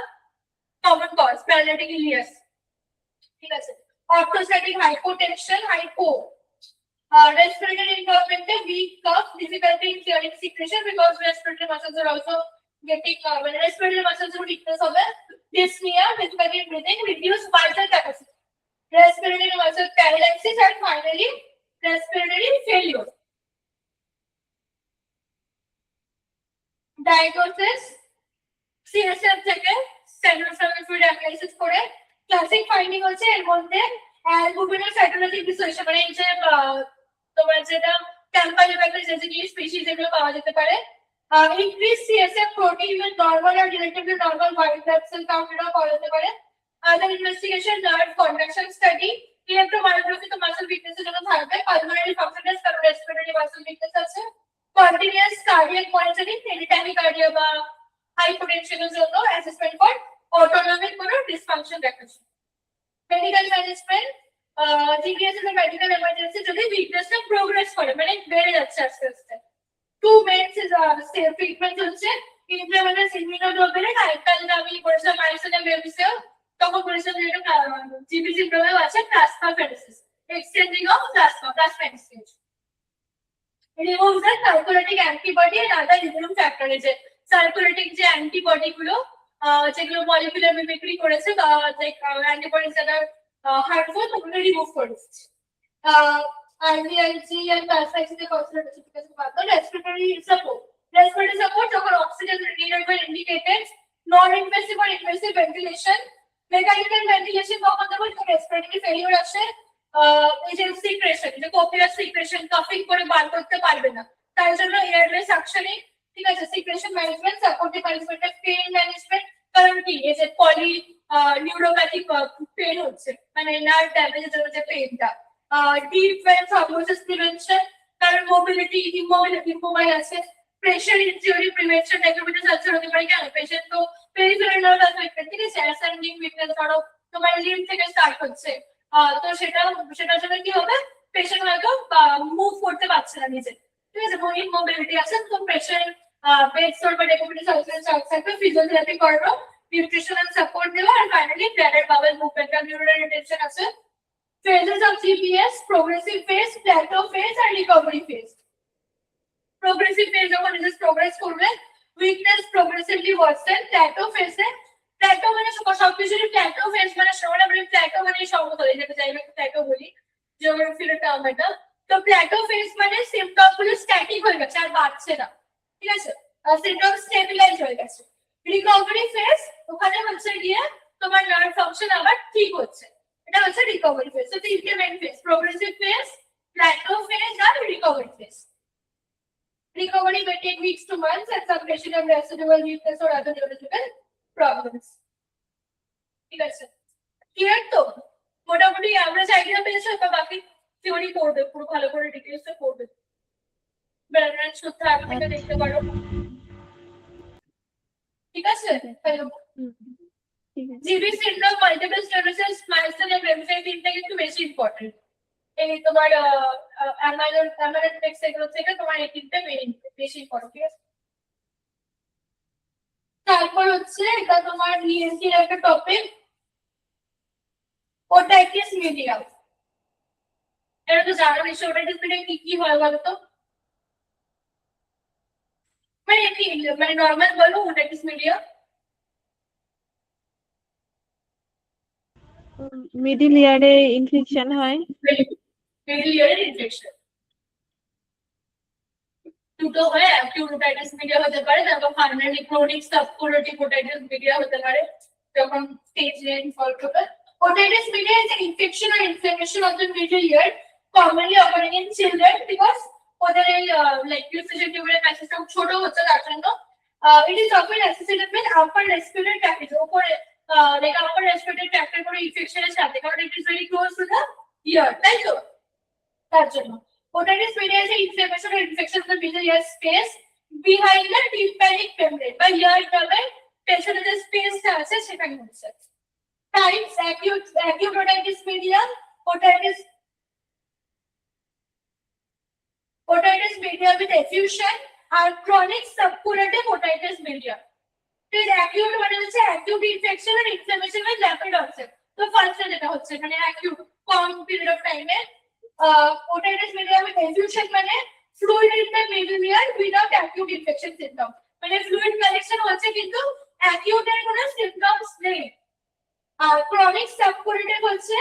কমন কজ, প্যারালাইটিক ইলিয়াস, ঠিক আছে? Orthostatic hypotension, hypo, respiratory involvement, weak cough, difficulty in clearing secretion because respiratory muscles are also getting when respiratory muscles are weakness হবে, dyspnea, difficulty in breathing, reduced vital capacity, respiratory muscle paralysis, and finally respiratory failure. Diagnosis, CSF থেকে স্যান্ডোসামিক fluid analysis করে classic finding হচ্ছে এর মধ্যে অ্যালবুমিনের সাইটোলজিক dissociation, মানে এই যে তোমার যেটা ক্যাম্পাইলোব্যাক্টার জেজিকি স্পিসিস এগুলো পাওয়া যেতে পারে, increase CSF protein with normal আর relatively normal white blood cell count এটাও পাওয়া যেতে পারে। Other investigation, nerve conduction study, electromyography তো মাসল উইকনেসের জন্য থাকবে, পালমোনারি ফাংশন টেস্ট কারণ রেসপিরেটরি মাসল উইকনেস আছে, কন্টিনিউয়াস কার্ডিয়াক মনিটরিং, ট্যাকিকার্ডিয়া বা হাইপোটেনশনের জন্য অ্যাসেসমেন্ট ফর অটোনমিক কোনো ডিসফাংশন দেখাচ্ছে। মেডিকেল ম্যানেজমেন্ট, জিপিএস এর মেডিকেল এমার্জেন্সি যদি উইকনেসটা প্রোগ্রেস করে, মানে বেড়ে যাচ্ছে আস্তে আস্তে, টু মেইনস ট্রিটমেন্ট হচ্ছে ইন্ট্রাভেনাস ইমিউনোগ্লোবুলিন, আরেকটা যেটা আমি বলেছিলাম মাইসোনিয়াম বেবিসিয়াম, তখন বলেছিলাম যে এটা জিবি সিন্ড্রোমেও আছে, plasmapheresis, exchanging of plasma exchange, remove the circulating antibody and other immune factor, যে সার্কুলেটিং যে অ্যান্টিবডি গুলো যেগুলো মলিকুলার মিমিক্রি করেছে বা যে অ্যান্টিবডিজ দ্যাট আর হার্মফুল, ওগুলো রিমুভ করে দিচ্ছে। IVIG and parasites are considered specification of the respiratory support. Respiratory support যখন oxygen needed when indicated, non-invasive or invasive ventilation, mechanical ventilation কখন দেবো যখন respiratory failure আসে, এই যে secretion, যে copious secretion, coughing করে বার করতে পারবে না, তার জন্য airway suctioning, ঠিক আছে? secretion management, supportive management, pain management, কারণ কি এই যে পলি নিউরোপ্যাথিক পেন হচ্ছে, মানে নার্ভ ড্যামেজের জন্য যে পেনটা, deep vein thrombosis prevention, কারণ মোবিলিটি ইমোবাইল আছে, pressure injury prevention, diabetes ulcer হতে পারে, কেন পেশেন্ট তো পেরিফেরাল নার্ভ অ্যাফেক্টেড, ঠিক আছে? অ্যাসেন্ডিং উইকনেস ধরো তোমার লিম্ফ থেকে স্টার্ট হচ্ছে, তো সেটার জন্য কি হবে, পেশেন্ট হয়তো মুভ করতে পারছে না নিজে, ঠিক আছে? ইমোবিলিটি আছে, তো প্রেশার বেড সোর বা ডায়াবেটিস আলসার থাকবে, ফিজিওথেরাপি করানো, নিউট্রিশনাল সাপোর্ট দেওয়া, আর ফাইনালি ব্লাডার বাবেল মুভমেন্ট আর নিউরাল রিটেনশন আছে। Phases of GPS, progressive phase, plateau phase, and recovery phase. Progressive phase যখন disease progress করবে, weakness progressively worsen, plateau phase plateau মানে সবকিছুরই plateau phase মানে সবাই বলে plateau মানে সমতলে, যেটা যাই হোক plateau বলি, জিওগ্রাফির টার্ম এটা। তো plateau phase মানে সিম্পটম গুলো স্ট্যাটিক হয়ে গেছে, আর বাড়ছে না, ঠিক আছে? সিম্পটম স্টেবিলাইজ হয়ে গেছে। রিকভারি ফেজ ওখানে হচ্ছে গিয়ে তোমার নার্ভ ফাংশন আবার ঠিক হচ্ছে, এটা হচ্ছে রিকভারি ফেজ। তো তিনটে main phase, progressive phase, plateau phase আর recovery phase. Recovery may take weeks to months and some patient have residual weakness or other neurological problems. ঠিক আছে, ক্লিয়ার তো? মোটামুটি অ্যাভারেজ আইডিয়া পেয়েছো, বা বাকি থিওরি পড়বে, পুরো ভালো করে ডিটেইলসে পড়বে। ব্যালেন্স করতে আগে থেকে দেখতে পারো। ঠিক আছে? হ্যালো। ঠিক আছে। GB syndrome, multiple sclerosis, myosin Hemis, তিনটা কিন্তু বেশি ইম্পর্টেন্ট। এই তোমার অ্যামাইলোইড এগুলো থেকে তোমার এই তিনটা বেশি ইম্পর্টেন্ট। ঠিক আছে? তারপর হচ্ছে এটা তোমার ইএনটি এর একটা টপিক, ওটাইটিস মিডিয়া। এটা তো জানো নিশ্চয়ই, ওটাইটিস মিডিয়া কি কি হয় বলো তো? মানে এমনি মানে নর্মাল বলো ওটাইটিস মিডিয়া। মিডিল ইয়ারে ইনফেকশন হয়। মিডল ইয়ারের ইনফেকশন দুটো হয়, অ্যাকিউট ওটাইটিস মিডিয়া হতে পারে, তারপর ফাইনালি ক্রনিক সাবক্রোনিক ওটাইটিস মিডিয়া হতে পারে যখন স্টেজ রেঞ্জ ফল করবে। Otitis media is an infection or inflammation of the middle ear commonly occurring in children because ওদের এই লাইক ইউসেশন টিউবের প্যাসেজটা ছোট হচ্ছে তার জন্য। it is often associated with upper respiratory tract, উপরে like upper respiratory tract এর কোনো ইনফেকশনের সাথে, কারণ it is very close to the ear, তাই তো? তার জন্য otitis media is an inflammation or infection of the middle ear space behind the tympanic membrane বা ear drum-এর পেছনে যে স্পেসটা আছে সেখানে হচ্ছে। Types: acute otitis media, otitis media with effusion R chronic subcutaneous otitis media. This acute মানে হচ্ছে acute infection or inflammation with rapid onset. তো ফার্স্টে যেটা হচ্ছে মানে acute কম পিরিয়ড অফ টাইমে otitis media with effusion মানে fluid in the middle ear without acute infection symptom, মানে fluid collection হচ্ছে কিন্তু acute এর কোনো symptoms নেই। আর chronic subcutaneous হচ্ছে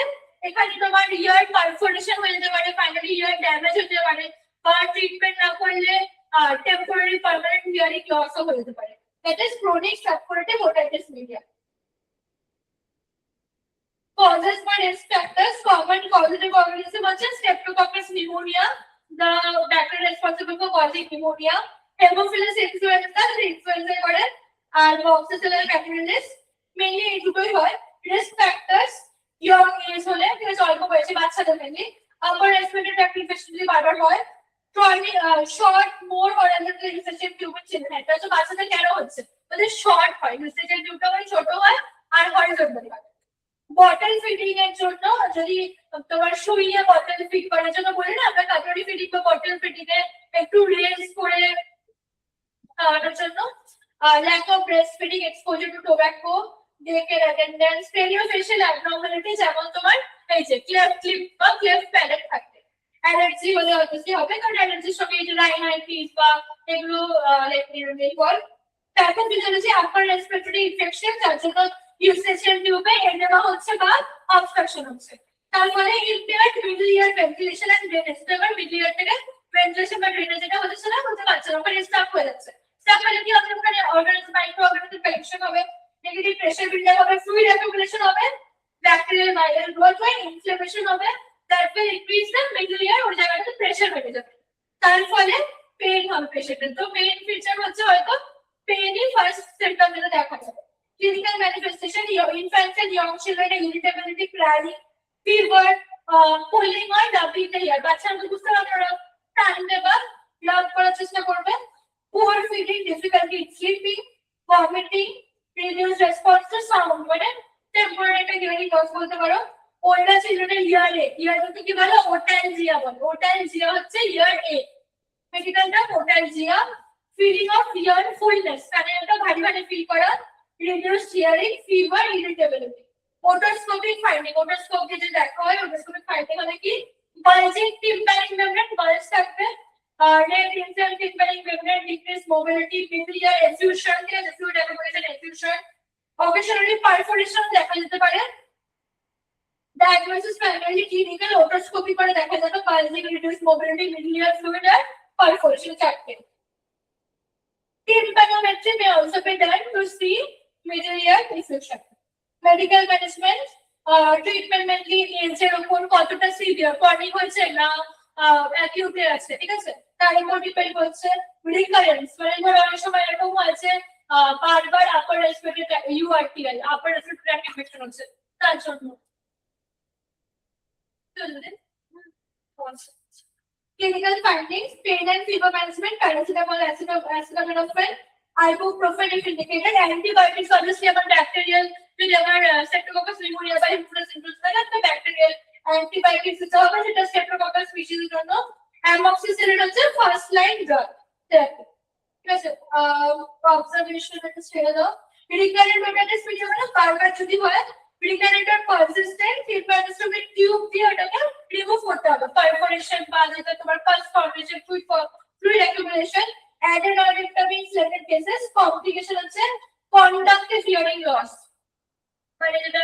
এখানে তোমার ear perforation হয়ে যেতে পারে, ফাইনালি ear ড্যামেজ হতে পারে, বা ট্রিটমেন্ট না করলে টেম্পোরারি পার্মানেন্ট হিয়ারিং লস হয়ে যেতে পারে। That is chronic subcutaneous otitis media. Causes for risk factors: common causative organism such as Streptococcus pneumonia, the bacteria responsible for causing pneumonia, Haemophilus influenza, influenza করে, আর Moxicilla catarrhalis, mainly এই দুটোই হয়। Risk factors: young age হলে, ঠিক আছে, অল্প বয়সী বাচ্চাদের mainly, upper respiratory tract infection যদি বারবার হয়, chronic short more or under the recessive tube children, এটা তো বাচ্চাদের কেন হচ্ছে, ওদের শর্ট হয়, recessive টিউবটা মানে ছোট হয় আর হরিজন্টাল হয়। বটল ফিডিং এর জন্য যদি তোমার শুইয়ে বটল ফিড করার জন্য বলি না আমরা, কাটারি ফিডিং বা বটল ফিডিং এ একটু রেজ করে খাওয়ানোর জন্য। Lack of breast feeding, exposure to tobacco, daycare attendance, craniofacial abnormality, যেমন তোমার এই যে ক্লেফট লিপ বা ক্লেফট প্যালেট থাকবে। অ্যালার্জি হলে অবশ্যই হবে, কারণ অ্যালার্জির সঙ্গে এই যে রাইনাইটিস বা এগুলো লাইক নির্ভর। তারপর ফিজিওলজি: আপার রেসপিরেটরি ইনফেকশন, যার জন্য ইউসেশন টিউবে এডেমা হচ্ছে বা অবস্ট্রাকশন হচ্ছে। তারপরে impaired middle ear ventilation and drainage, এবার মিডল ইয়ার থেকে ভেন্টিলেশন বা ড্রেনেজ যেটা হচ্ছে না হতে পারছে না, ওখানে স্টাক হয়ে যাচ্ছে। স্টাক হলে কি হবে, ওখানে অর্গানিজম মাইক্রো অর্গানিজম কালেকশন হবে, নেগেটিভ প্রেসার বিল্ড হবে, ফ্লুইড অ্যাকুমুলেশন হবে, ব্যাকটেরিয়াল ভাইরাল গ্রোথ হয়, ইনফ্লামেশন হবে, that will increase the middle ইয়ার, ওই জায়গাটাতে প্রেসার বেড়ে যাবে, তার ফলে পেইন হবে পেশেন্টের। তো পেইন ফিচার হচ্ছে হয়তো পেইনই ফার্স্ট সিম্পটম যেটা দেখা যাবে। Clinical manifestation: infants and young children, irritability, crying, fever, pulling or dumping the ear. বাচ্চারা বুঝতে পারবে ওরা টানবে বা লাভ করার চেষ্টা করবে। Poor feeding, difficulty in sleeping, vomiting, reduced response to sound, মানে টেম্পোরারি হিয়ারিং লস বলতে পারো। Older children এর ইয়ার হচ্ছে কি বলো, ওটালজিয়া বলে। ওটালজিয়া হচ্ছে ইয়ার এ, মেডিকেলটা ওটালজিয়া। ফিলিং অফ ইয়ার ফুলনেস, মানে একটা ভারী ভারী ফিল করা, reduced hearing, fever, irritability. Otoscopic finding, otoscope দিয়ে যে দেখা হয়, otoscopic finding হলে কি bulging tympanic membrane, bulge থাকবে, red inflamed tympanic membrane, decreased mobility, middle ear effusion, ঠিক আছে, fluid accumulation, effusion, occasionally perforation দেখা যেতে পারে। Diagnosis primarily clinical, otoscopy করে দেখা যাবে bulging, reduced mobility, middle ear fluid আর perforation চারটে। Tympanometry may also be done to see middle ear effusion. Medical management: treatment mainly age এর উপর কতটা সিভিয়ার, ক্রনিক হচ্ছে না অ্যাকিউট আছে, ঠিক আছে, তার উপর ডিপেন্ড করছে। রিকারেন্স মানে ধরো অনেক সময় এরকম আছে বারবার upper respiratory URTI, upper respiratory tract infection হচ্ছে, তার জন্য। Clinical findings: pain and fever management, paracetamol, acetaminophen, ibuprofen if indicated. Antibiotics obviously about bacterial, Streptococcus pneumonia বা influenza influenza the bacterial antibiotics দিতে হবে, সেটা Streptococcus species এর জন্য। Amoxicillin হচ্ছে ফার্স্ট লাইন ড্রাগ থেরাপি, ঠিক আছে। অবজারভেশন একটা ছেড়ে দাও। রিকারেন্ট ওটাইটিস মিডিয়া মানে বারবার যদি হয়, রিকারেন্ট আর পারসিস্টেন্ট ট্রিপোনোস্টোমিক টিউব দিয়ে ওটাকে রিমুভ করতে হবে। পারফোরেশন বা যেটা তোমার pus formation, fluid accumulation, adenoidectomy selected cases. Complication হচ্ছে কন্ডাক্টিভ হিয়ারিং লস, মানে যেটা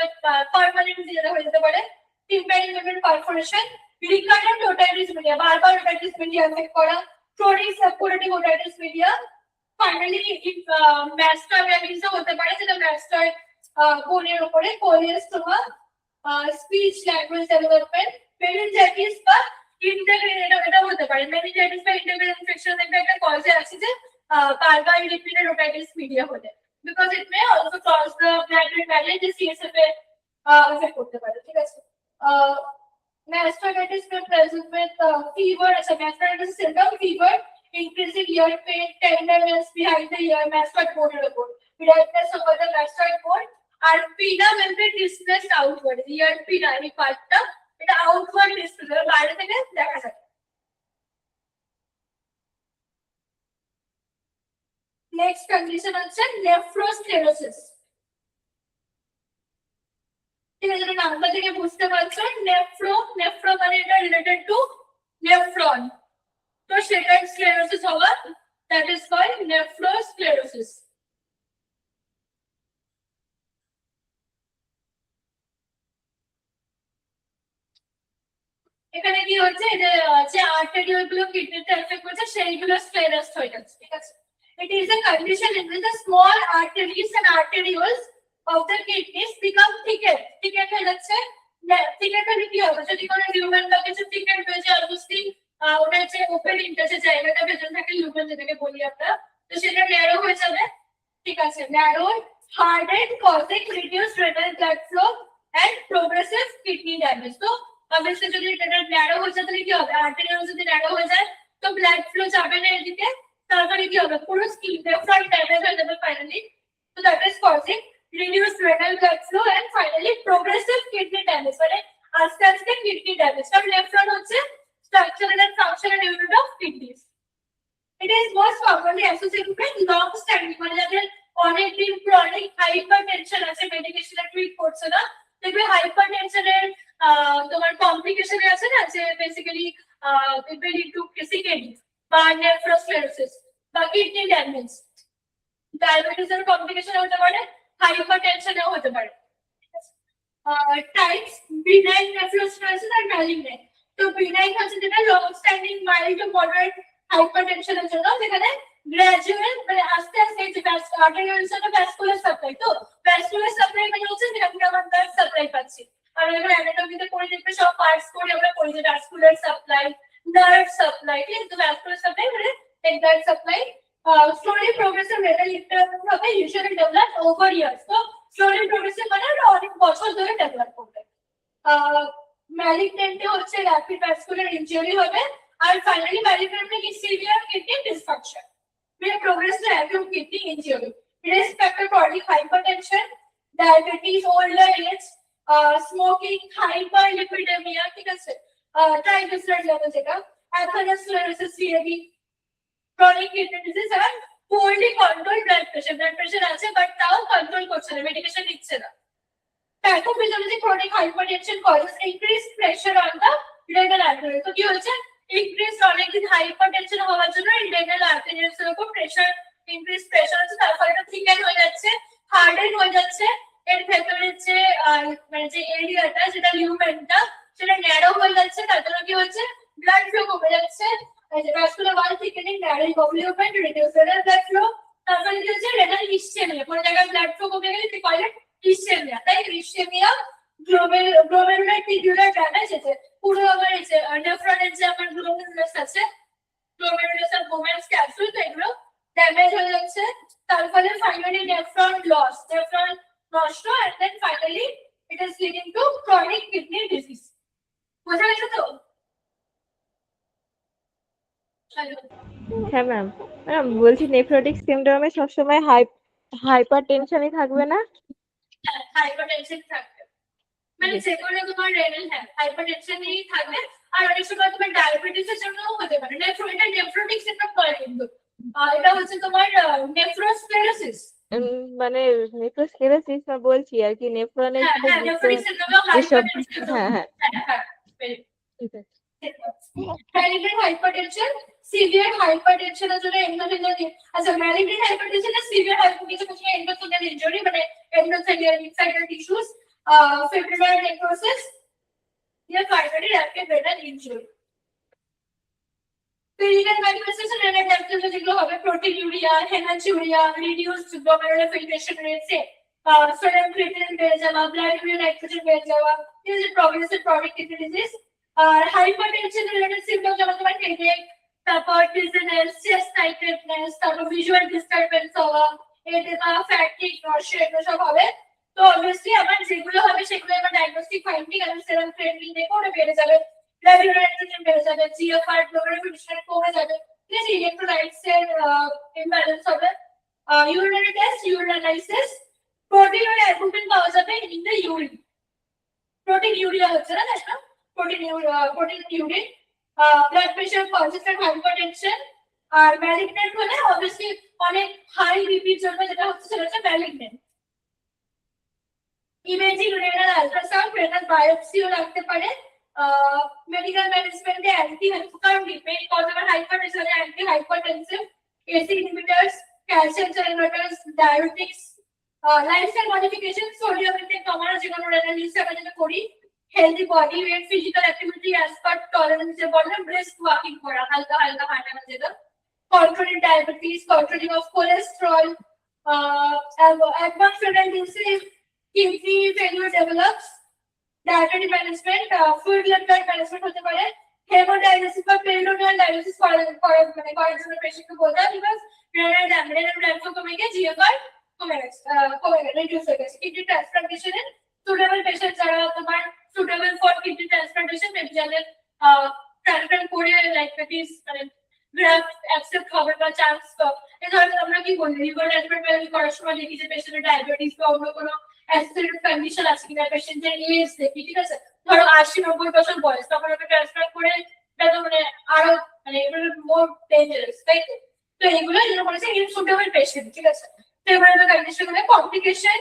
পার্মানেন্ট যেটা হয়ে যেতে পারে। Tympanic membrane perforation, recurrent otitis media বারবার ওটাইটিস মিডিয়া এফেক্ট করা, chronic suppurative otitis media. Finally ম্যাস্টাইটিসও হতে পারে, যেটা ম্যাস্টাইট বোনের উপরে, cholesteatoma, speech language development, meningitis বা ইন্টারগ্রেন এটা হতে পারে। মেনিনজাইটিস বা ইন্টারগ্রেন ইনফেকশন একটা কজে আছে যে বারবার রিপিটেড ওটাইটিস মিডিয়া হতে, because it may also cause the blood-brain barrier, the CSF affect করতে পারে, ঠিক আছে। Mastitis may present with fever, as a mastitis symptom, fever, increasing ear pain, tenderness behind the ear, mastoid bone এর উপর, redness over the mastoid bone, আর পিনা membrane displaced outward, ear পিনা এই পার্টটা এটা আউটওয়ার্ড ডিসপ্লেস বাইরে থেকে দেখা যায়। নেক্সট কন্ডিশন হচ্ছে নেফ্রোস্ক্লেরোসিস, ঠিক আছে। নামটা থেকে বুঝতে পারছো নেফ্রো মানে এটা রিলেটেড টু নেফ্রন, তো সেটা স্ক্লেরোসিস হওয়া, দ্যাট ইজ কল্ড নেফ্রোস্ক্লেরোসিস। এখানে কি হচ্ছে যে আর্টেরিয়াল গুলো কিডনিতে এফেক্ট করছে সেইগুলো স্ক্লেরাস হয়ে যাচ্ছে, ঠিক আছে। It is a condition in which the small arteries and arterioles of the kidneys become thickened. Thickened হয়ে যাচ্ছে, thickened হলে কি হবে, যদি কোনো লিউমেন বা কিছু thickened হয়ে যায়, অবশ্যই ওটা যে ওপেনিংটা যে জায়গাটা ভেতরে থাকে লিউমেন যেটাকে বলি আমরা, তো সেটা ন্যারো হয়ে যাবে, ঠিক আছে। Narrow, hardened, causing reduced renal blood flow and progressive kidney damage. তো অবশ্যই যদি এটা ন্যারো হয়ে যায় তাহলে কি হবে, আর্টেরিয়াল যদি ন্যারো হয়ে যায় তো ব্লাড ফ্লো যাবে না এদিকে, তারপরে কি হবে, পুরো স্কিন নেফ্রন ড্যামেজ হয়ে যাবে ফাইনালি। তো that is causing reduced renal blood flow and finally progressive kidney damage, মানে আস্তে আস্তে কিডনি ড্যামেজ। কারণ নেফ্রন হচ্ছে structural and functional unit of kidneys. It is most commonly associated with long standing, মানে যাদের অনেক দিন ক্রনিক হাইপারটেনশন আছে, মেডিকেশনে ট্রিট করছে না, দেখবে হাইপারটেনশনের তোমার কমপ্লিকেশন আছে না, যে basically people lead to CKD বা নেফ্রোস্ক্লেরোসিস বা কিডনি ড্যামেজ, ডায়াবেটিস এর কমপ্লিকেশন হতে পারে, হাইপারটেনশনও হতে পারে। টাইপস: benign নেফ্রোস্ক্লেরোসিস আর malignant। তো benign হচ্ছে যেটা long standing mild to moderate হাইপারটেনশনের জন্য, যেখানে গ্র্যাজুয়াল মানে আস্তে আস্তে যে আর্টেরিয়ালস এর ভ্যাসকুলার সাপ্লাই, তো ভ্যাসকুলার সাপ্লাই মানে হচ্ছে যে আমরা ব্লাড সাপ্লাই পাচ্ছি, আর আমরা অ্যানাটমিতে পড়ে দেখবে সব পার্টস করে আমরা পড়ি যে ভ্যাসকুলার সাপ্লাই, নার্ভ সাপ্লাই, ঠিক আছে। তো ভ্যাসকুলার সাপ্লাই মানে blood supply. slowly progressive renal impairment হবে, usually develop over years, তো slowly progressive মানে অনেক বছর ধরে ডেভেলপ করবে। malignant হচ্ছে rapid vascular injury হবে, আর ফাইনালি malignant কি severe kidney dysfunction may progress to acute kidney injury. Risk factor: chronic hypertension, diabetes, older age, smoking, hyperlipidemia, ঠিক আছে, triglyceride level যেটা, atherosclerosis, CAD, chronic kidney disease আর poorly controlled blood pressure আছে but তাও control করছে না, medication নিচ্ছে না। Pathophysiology: chronic hypertension causes increased pressure on the renal artery, তো কি হচ্ছে, increased অনেক দিন হাইপারটেনশন হওয়ার জন্য renal arteries এর উপর প্রেসার, increased pressure হচ্ছে, তার ফলে এটা থিকেন হয়ে যাচ্ছে, হার্ডেন হয়ে যাচ্ছে, এর ভেতরে যে মানে যে এরিয়াটা যেটা লিউমেনটা সেটা ন্যারো হয়ে যাচ্ছে, তার জন্য কি হচ্ছে, ব্লাড ফ্লো কমে যাচ্ছে, vascular wall thickening, narrowing of lumen, reduce renal blood flow, তারপরে কি হচ্ছে, renal ischemia, কোন জায়গায় ব্লাড ফ্লো কমে গেলে কি কয় ischemia, তাই ischemia, glomerular tubular damage আছে, পুরো আমার এই যে নেফ্রনের যে আমার গ্লোমেরুলাস আছে, গ্লোমেরুলাস আর বোমেন্স ক্যাপসুল, তো এগুলো ড্যামেজ হয়ে যাচ্ছে, তার ফলে ফাইনালি নেফ্রন লস, নেফ্রন নষ্ট, and then finally it is leading to chronic kidney disease। বোঝা গেছে তো? হ্যালো। হ্যাঁ ম্যাম। ম্যাম বলছি নেফ্রোটিক সিনড্রোমে সবসময় হাইপার টেনশনই থাকবে না? হ্যাঁ, হাইপারটেনশন থাকবে। মানে জি। যেকোনো তোমার রেনাল হ্যাঁ হাইপারটেনশনই থাকবে। আর অনেক সময় তোমার ডায়াবেটিসের জন্যও হতে পারে। এটা নেফ্রোটিক সিনড্রোম বলে কিন্তু। এটা হচ্ছে তোমার নেফ্রোস্ক্লেরোসিস। মানে নেফ্রোস্ক্লেরোসিস না বলছি আর কি নেফ্রনের হ্যাঁ সাথে হ্যাঁ যুক্ত নেফ্রোটিক সিনড্রোমেও যেসব। হাইপারটেনশন হ্যাঁ হ্যাঁ হ্যাঁ হ্যাঁ very ঠিক আছে। good. Malignant hypertension, severe hypertension এর জন্য endothelial আচ্ছা malignant hypertension আর severe hypertension এর জন্য endothelial injury মানে endothelial inside tissues, fibrillar necrosis, या primary rapid renal injury. Clinical manifestation renal damage যেগুলো হবে proteinuria, hematuria, reduced glomerular filtration rate, sodium creatinine বেড়ে যাওয়া, blood urea nitrogen বেড়ে যাওয়া, this is progressive chronic kidney disease. R hypertension related symptoms যেমন তোমার headache, তারপর dizziness, chest tightness, তারপর visual disturbance হওয়া, edema, fatigue, nausea এগুলো সব হবে। তো obviously আমার যেগুলো হবে সেগুলো আমার ডায়াগনস্টিক ফাইন্ডিং আর সেরাম ক্রিয়েটিনিন দেখে ওটা বেড়ে যাবে, blood urea nitrogen বেড়ে যাবে, GFR glomerular filtration কমে যাবে, ঠিক আছে, ইলেক্ট্রোলাইটস এর ইমব্যালেন্স হবে। urinary test, urine analysis, protein আর albumin পাওয়া যাবে in the urine, proteinuria হচ্ছে না তাই না, protein urine, blood pressure, consistent hypertension, আর malignant হলে obviously অনেক হাই বিপির জন্য যেটা হচ্ছে সেটা হচ্ছে malignant। Imaging renal ultrasound, renal বায়োপসিও লাগতে পারে। মেডিকেল ম্যানেজমেন্টে অ্যান্টি কারণ main cause of hypertension anti hypertensive, ACE inhibitors, calcium channel diabetics, lifestyle modification, sodium intake কমানো, যে কোনো রেনাল ইউজ আমরা যেটা করি, healthy body weight, physical activity as per tolerance, যে বললাম ব্রিস্ক ওয়াকিং করা, হালকা হালকা হাঁটানো যেটা, controlling diabetes, controlling of cholesterol, advanced renal disease, kidney failure develops, dietary management, food blood management হতে পারে, hemodialysis বা peritoneal dialysis করার জন্য পেশেন্টকে বলতে হয় বিকজ renal damage কমে গিয়ে GFR কমে গেছে, রিডিউস হয়ে গেছে। কিডনি ট্রান্সপ্লান্টেশনে সুটেবল পেশেন্ট যারা তোমার সুটেবল ফর কিডনি ট্রান্সপ্লান্টেশন যাদের ট্রান্সপ্লান্ট করে লাইক দিস মানে গ্রাফট অ্যাকসেপ্ট হবে বা চান্স এই ধরনের আমরা কি বলি লিভার ট্রান্সপ্লান্ট করার সময় দেখি যে পেশেন্টের ডায়াবেটিস বা অন্য কোনো অ্যাক্সিডেন্ট কন্ডিশন আছে কিনা, পেশেন্টের এজ দেখি, ঠিক আছে, ধরো 80-90 বছর বয়স, তখন ওকে ট্রান্সপ্লান্ট করে এটা মানে আরো মানে মোর ডেঞ্জারাস, তাই তো? তো এগুলো যেটা বলেছে ইনসুটেবল পেশেন্ট, ঠিক আছে। তো এবার আমরা কন্ডিশন হবে complication,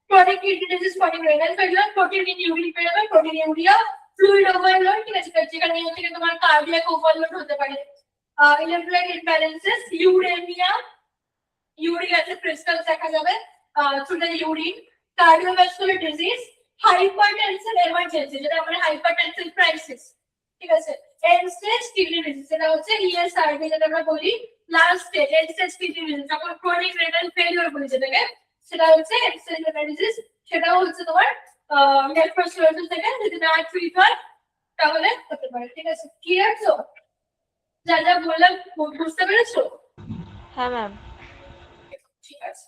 chronic kidney disease, chronic renal failure, protein in urine বেড়ে যাবে, proteinuria, fluid overload, ঠিক আছে, যেখানে থেকে তোমার কার্ডিয়াক ওভারলোড হতে পারে, electrolyte imbalances, uremia, uric acid crystals দেখা যাবে through the urine, cardiovascular disease, hypertension emergency যেটা আমরা hypertension crisis, ঠিক আছে, end stage kidney disease যেটা হচ্ছে ESRD যেটা আমরা বলি, last stage end stage kidney disease যখন chronic renal failure বলি যেটাকে, সেটা হচ্ছে end stage renal disease, সেটাও হচ্ছে তোমার নেফ্রোস্ক্লেরোসিস থেকে যদি না ট্রিট হয় তাহলে হতে পারে, ঠিক আছে। ক্লিয়ার তো? যা যা বললাম বুঝতে পেরেছো? হ্যাঁ ম্যাম। ঠিক আছে।